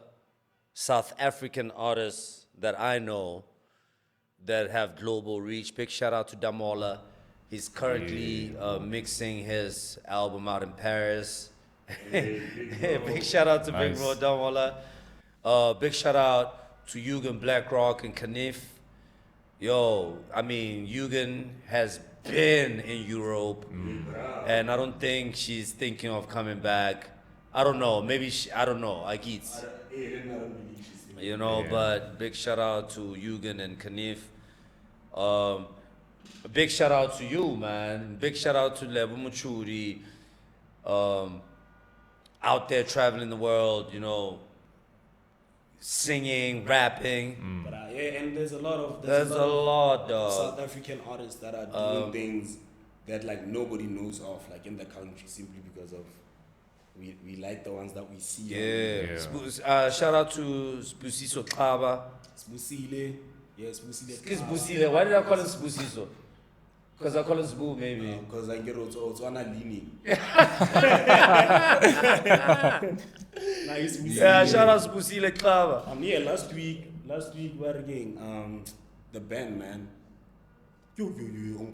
South African artists that I know that have global reach. Big shout out to Damola. He's currently mixing his album out in Paris. Big shout out to Big Bro Damola. Big shout out to Yugen Blackrock and Kniff. Yo, I mean, Yugen has been in Europe, and I don't think she's thinking of coming back. I don't know. Maybe I don't know. I guess. You know, but big shout out to Yugen and Kniff. Big shout out to you, man. Big shout out to Lebo Muchuri. Out there traveling the world, you know, singing, rapping. But and there's a lot of dog. South African artists that are doing things that like nobody knows of, like in the country, simply because of we like the ones that we see. Yeah. Shout out to Spusiso Kaba. Spusile. Yeah, Spusile. Spusile. Why did I call him Spusiso? Because I call him Spu, maybe. Because I get also on a leaning. Yeah, shout out Spusile Kaba. Yeah, last week we were again, the band, man. Man.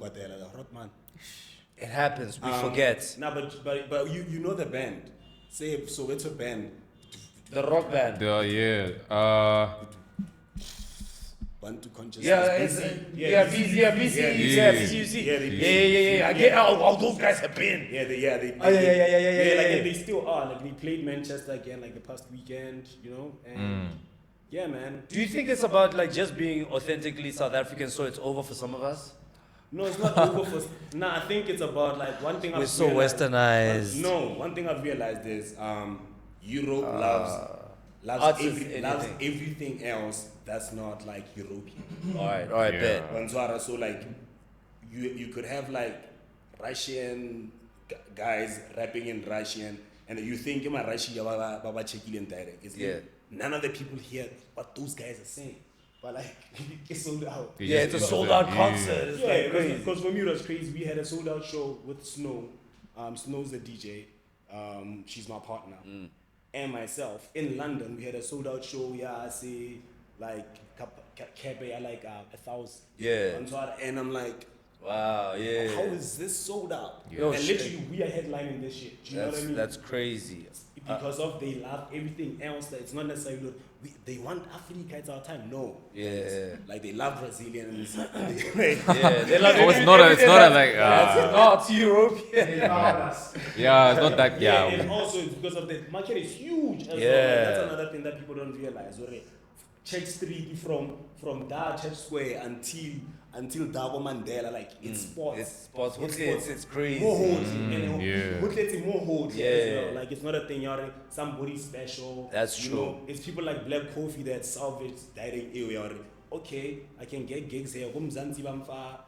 It happens, we forget. Nah, but you know the band. Say, so it's a band. The rock band. Bantu Consciousness. BCUC. Yeah. I get how those guys have been. Yeah. Yeah. They still are. Like, they played Manchester again, like, the past weekend, you know? And yeah, man. Do you think it's about, like, just being authentically South African so it's over for some of us? No, it's not over for... Nah, I think it's about, like, one thing We're so westernized. One thing I've realized is Europe loves everything else that's not, like, European. All right, bet. So, like, you could have, like, Russian guys rapping in Russian, and you think, none of the people hear what those guys are saying. But, like, it's sold out. Yeah, it's a sold out concert. It's like crazy. Because for me it was crazy. We had a sold out show with Snow. Snow's the DJ. She's my partner. And myself. In London, we had a sold out show. Yeah, I say, like, Kebe, like 1,000. Yeah. And I'm like, wow, yeah. How is this sold out? Yeah. And literally, we are headlining this shit. Do you know what I mean? That's crazy. Because of they love everything else. That it's not necessarily they want Africa. It's our time. No. Yeah. Like they love Brazilians. They love. Oh, it's not like. It's European. Yeah, it's not that. Yeah. And also it's because of the market is huge. As well. Like, that's another thing that people don't realize. Church Street from that Church Square until Dago Mandela, like it's sports. It's sports. It's crazy. More holds. More holds. Yeah. Like it's not a thing you're somebody special. That's you true. Know, it's people like Black Coffee that salvage direct area. Okay, I can get gigs here. Kumzanzi bamfa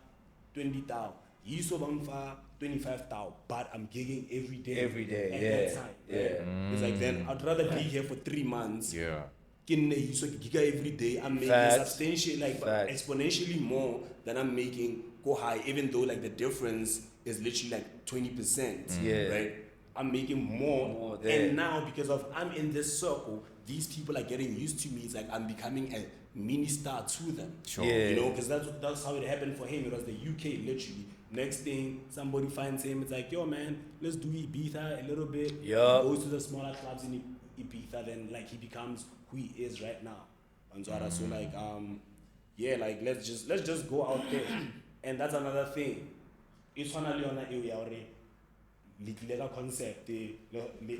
20,000. Yiso bamfa 25,000. But I'm gigging every day. At that time. Yeah. It's like then I'd rather be here for 3 months. Yeah. Giga every day. I'm making substantially, like exponentially more than I'm making go high, even though like the difference is literally like 20%. Yeah. Right? I'm making more there. and now because of I'm in this circle, these people are getting used to me. It's like I'm becoming a mini star to them. Sure. Yeah. You know, because that's how it happened for him. It was the UK literally. Next thing, somebody finds him. It's like, yo, man, let's do Ibiza a little bit. Yeah. Goes to the smaller clubs in Ibiza. Then like he becomes who he is right now. And so like like let's just go out there. And that's another thing. It's finally on that area already. Little concept the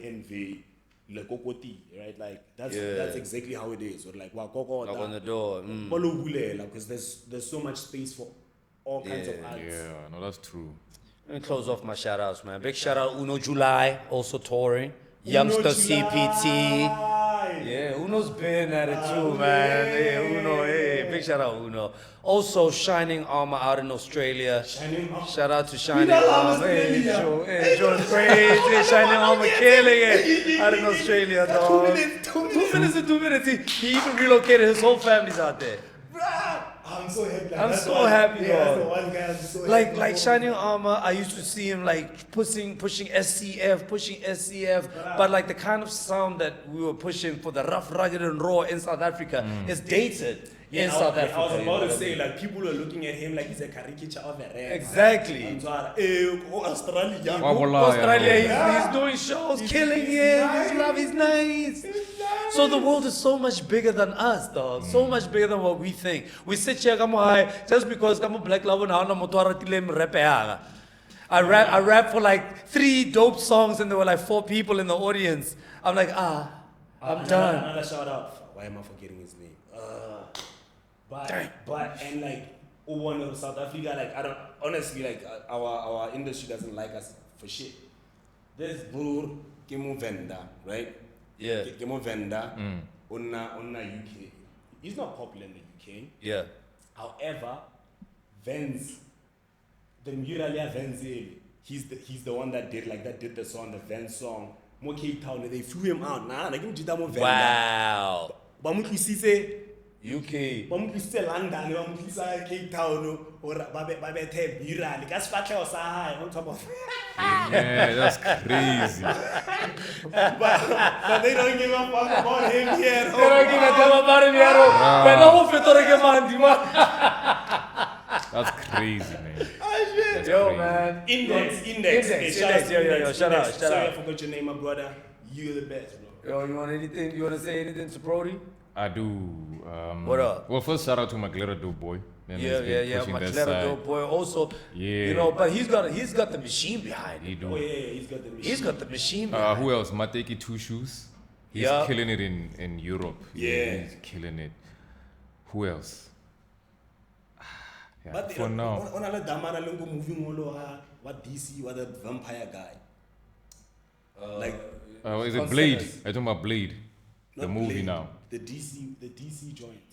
envy le kokoti, right? Like that's exactly how it is. Or like knock on the door. Because there's so much space for all kinds of arts. Yeah, no, that's true. Let me close off my shout outs, man. Big shout out Uno July, also touring. Youngster CPT. Yeah, Uno's been at it too, man. Yeah, Uno, hey, big shout out Uno. Also, Shining Armor out in Australia. Shout out to Shining Armor. Hey, Joe's crazy. Shining Armor killing it out in Australia, dog. 2 minutes. He even relocated his whole family's out there. I'm so happy. I'm so happy, yeah, that's dog. the one guy I'm so happy. Like Shining Armor, I used to see him like pushing SCF, but like the kind of sound that we were pushing for the rough, rugged, and raw in South Africa is dated in South Africa. I was about to say, like, people are looking at him like he's a caricature of a rap. Exactly. Australia, he's doing shows, killing it. His love is nice. So the world is so much bigger than us, dog. So much bigger than what we think. We sit here, just because I'm a black lover now, I rap for like 3 dope songs and there were like 4 people in the audience. I'm like, I'm done. Another shout out. Why am I forgetting his name? But and like one of South Africa, like I don't honestly like our industry doesn't like us for shit. There's Bur Kimo Venda, right? Yeah. Kimo Venda on UK. He's not popular in the UK. Yeah. However, Vens, the Muralia Venzeli, he's the one that did the song, the Vens song, mo Cape Town. They flew him out. Nah, like him jita mo Wow. Ba mo tlisitse UK. ba mo tlisitse London, ba mo tlisa Cape Town or ba bethe bira le ka sefatlhego sa hae on top of. Yeah, that's crazy. But they don't give a fuck about him here. Pero que me tema para mi aro. Pero no fue todo que mandi man. That's crazy, man. That's Yo, crazy. man. Index. Yo, shout out. Sorry, I forgot your name, my brother. You're the best, bro. Yo, you want anything? You want to say anything to Brody? I do. What up? Well, first shout out to my glitter dope boy. Man, he's Yeah. been pushing My that clever side. dope boy. Also, Yeah. you know, but he's got the machine behind He it. do. Oh yeah, he's got the machine. He's got the machine behind Who else? Mateki Two Shoes. He's Yeah. killing it in Europe. Yeah. He's killing it. Who else? Yeah, But for now. on a damana lungo moving all what DC, what the vampire guy. Like Is it Consigners. Blade? I'm talking about Blade. The not movie Blade, now. The DC joint.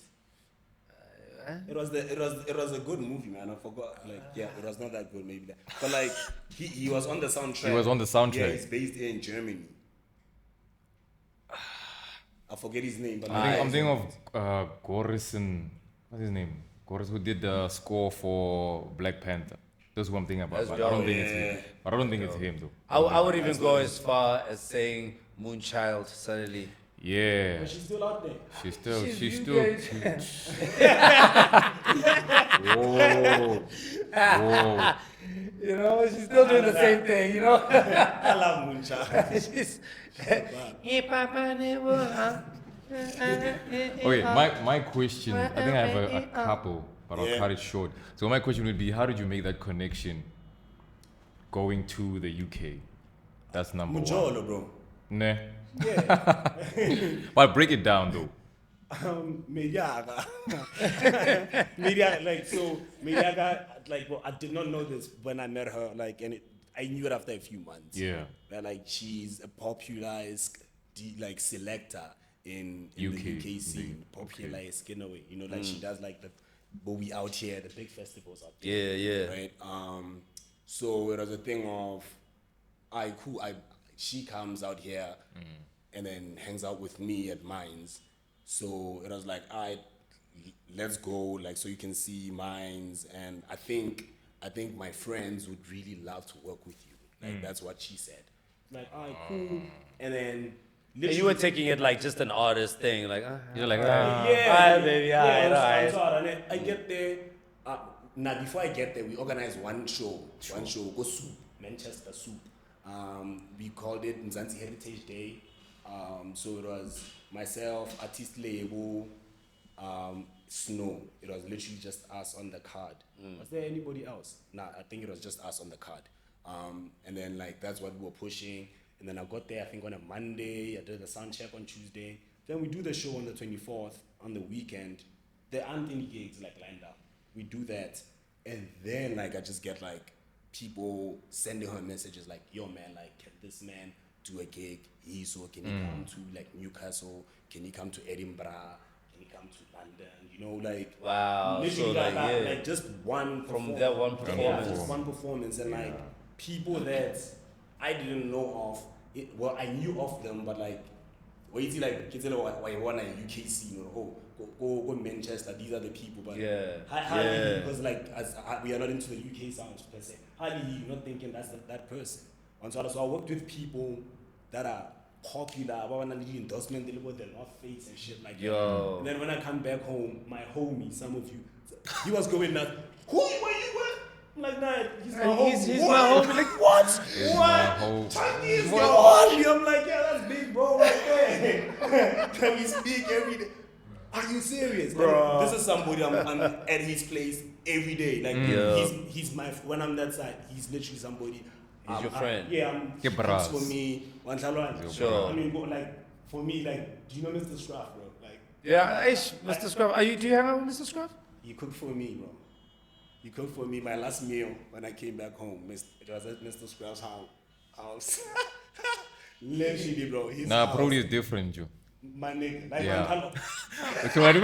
It was a good movie, man. I forgot. Like, yeah, it was not that good, maybe. But like, he was on the soundtrack. He was on the soundtrack. Yeah, he's based in Germany. I forget his name, but I'm thinking of Gorison. What's his name? Goris, who did the score for Black Panther. That's who I'm thinking about. That's But I don't dope. think it's him. But I don't think it's him though. I would even go as far as saying Moonchild suddenly. Yeah. but she's still out there. She's still. She's She's you still. guys. Whoa. Whoa. You know, she's still doing the same thing, you know? I love Moonchild. She's, Okay, my question, I think I have a couple, but I'll Yeah. cut it short. So my question would be, how did you make that connection going to the UK? That's number one. Mujolo, bro. Nah. Yeah. But break it down though. Mediaga, like, well, I did not know this when I met her, like, and I knew it after a few months. Yeah. But like, she's a popularized, like, selector in the UK, UK scene, indeed. popularized in a way, you know, like she does like but we out here, the big festivals out there. yeah. Right. So it was a thing of, she comes out here and then hangs out with me at Mines. So it was like, let's go, like, so you can see Mines. And I think my friends would really love to work with you. Like, that's what she said. Like, cool. And then And you were taking it like just an artist thing, like, You're like, Alright, baby, alright. And then I get there. Now, before I get there, we organized one show. Go Soup, Manchester Soup. We called it Mzansi Heritage Day. So it was myself, Artist Label, Snow. It was literally just us on the card. Was there anybody else? Nah, I think it was just us on the card. And then, like, that's what we were pushing. And then I got there, I think, on a Monday. I did the sound check on Tuesday. Then we do the show on the 24th, on the weekend. There aren't any gigs, like, lined up. We do that. And then, like, I just get, like, people sending her messages like, yo, man, like, can this man do a gig? Can he come to, like, Newcastle? Can he come to Edinburgh? Can he come to London? You know, like, Wow. literally So, like, yeah. like just one From that one Yeah, performance. just one performance. And, like, people that I didn't know of, well, I knew of them, but, like, wait till, like, kids why you want a UK scene, or go Manchester, these are the people, but Yeah. because, like, we are not into the UK sounds per se, hardly you're not thinking that's that person. And so I worked with people that are popular, I want to need endorsement, they live with the North Face and shit like Yo. that. And then when I come back home, my homie, some of you, he was going nuts. Who were you with? I'm like, nah, he's my homie. He's What? my homie. Like, what? Is my What? whole- Chinese your homie. I'm like, yeah, that's big bro right there. Can we speak every day? Are you serious? Bro. This is somebody I'm at his place every day. Like, Yeah. he's my, when I'm that side, he's literally somebody. He's your friend. Yeah, Ke cooks bras. for me. Sure. I mean, like, for me, like, do you know Mr. Straff, bro? Like, Yeah, Mr. Scruff. Do you hang out with Mr. Scruff? he cooked for me, bro. He cooked for me my last meal when I came back home. It was at Mr. Scruff's house. Literally, bro. His Nah, house. Brody is different, Joe. My nigga. Like, Yeah. man, Okay, what do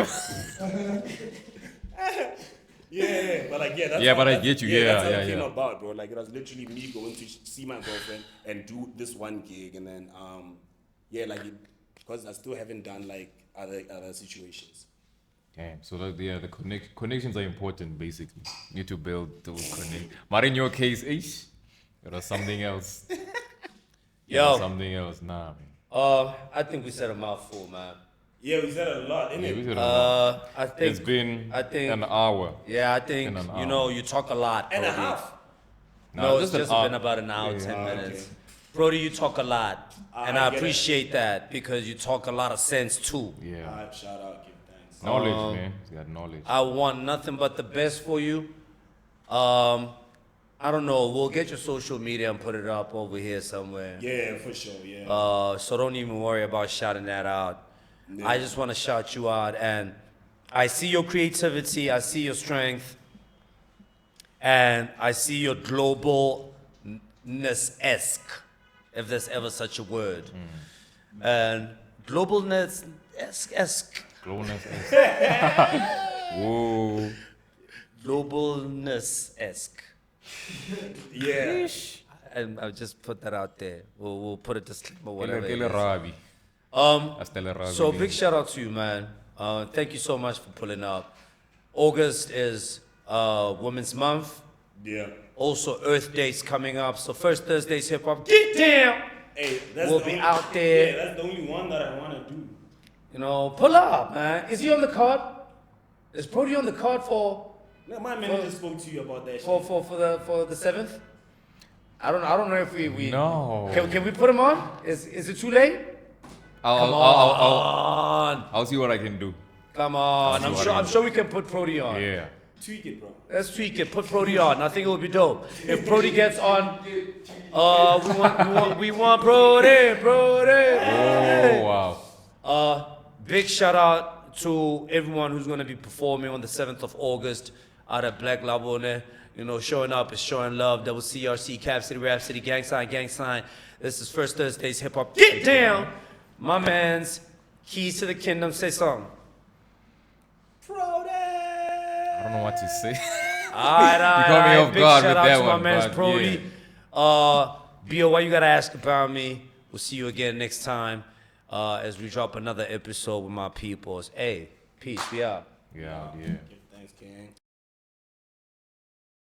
you- Yeah, but like, yeah, that's Yeah, how, but I that's, get you. Yeah, Yeah, that's how yeah, it came yeah. about, bro. Like, it was literally me going to see my girlfriend and do this one gig, and then, yeah, like, because I still haven't done like other situations. Damn. So the connections are important. Basically, you need to build those connections. But in your case, it was something else. Yo, Something else. Nah, man. I think we said a mouthful, man. Yeah, we said a lot, innit? Yeah, we said a lot. I think It's been I think an hour. Yeah, I think Been an you hour. know you talk a lot. And a Brody. half. No, it's just an just hour. been about an hour, Yeah, 10 yeah. minutes. Okay. Brody, you talk a lot, and I I get it. appreciate that because you talk a lot of sense too. Yeah. Alright, shout out, give thanks. Knowledge, man. He's got knowledge. I want nothing but the best for you. I don't know. We'll get your social media and put it up over here somewhere. Yeah, for sure, yeah. So don't even worry about shouting that out. Yeah. I just want to shout you out, and I see your creativity. I see your strength, and I see your globalness-esque, if there's ever such a word. And globalness-esque. Glowness. Whoa. Globalness-esque. Yeah. And I'll just put that out there. We'll put a disclaimer, whatever it Ele is. Rabi. Hasta le Rabi. So big shout out to you, man. Thank you so much for pulling up. August is Women's Month. Yeah. Also Earth Day's coming up. So first Thursday's hip hop. Get down. Hey, that's We'll the be only, out there. Yeah, that's the only one that I want to do. You know, pull up, man. Is he on the card? Is Prodi on the card for No, my manager spoke to you about that shit. for the 7th? I don't know if we No. Can we put him on? Is it too late? Come on. I'll see what I can do. Come on. I'll see what I I'm can sure we can put Prodi on. Yeah. Tweak it, bro. Let's tweak it. Put Prodi on. I think it would be dope. If Prodi gets on, we want Prodi. Oh, wow. Big shout out to everyone who's going to be performing on the 7th of August out at Black Labone. You know, showing up is showing love. Double CRC, Cap City, Rap City, Gang Sign. This is First Thursday's Hip Hop. Get down! My man's Keys to the Kingdom. Say something. I don't know what to say. Alright. caught me off Big guard shout with out that to my one, man's but Prodi. Bio, why you gotta ask about me? We'll see you again next time as we drop another episode with my peoples. Hey, peace. We out. Yeah. Give thanks, King.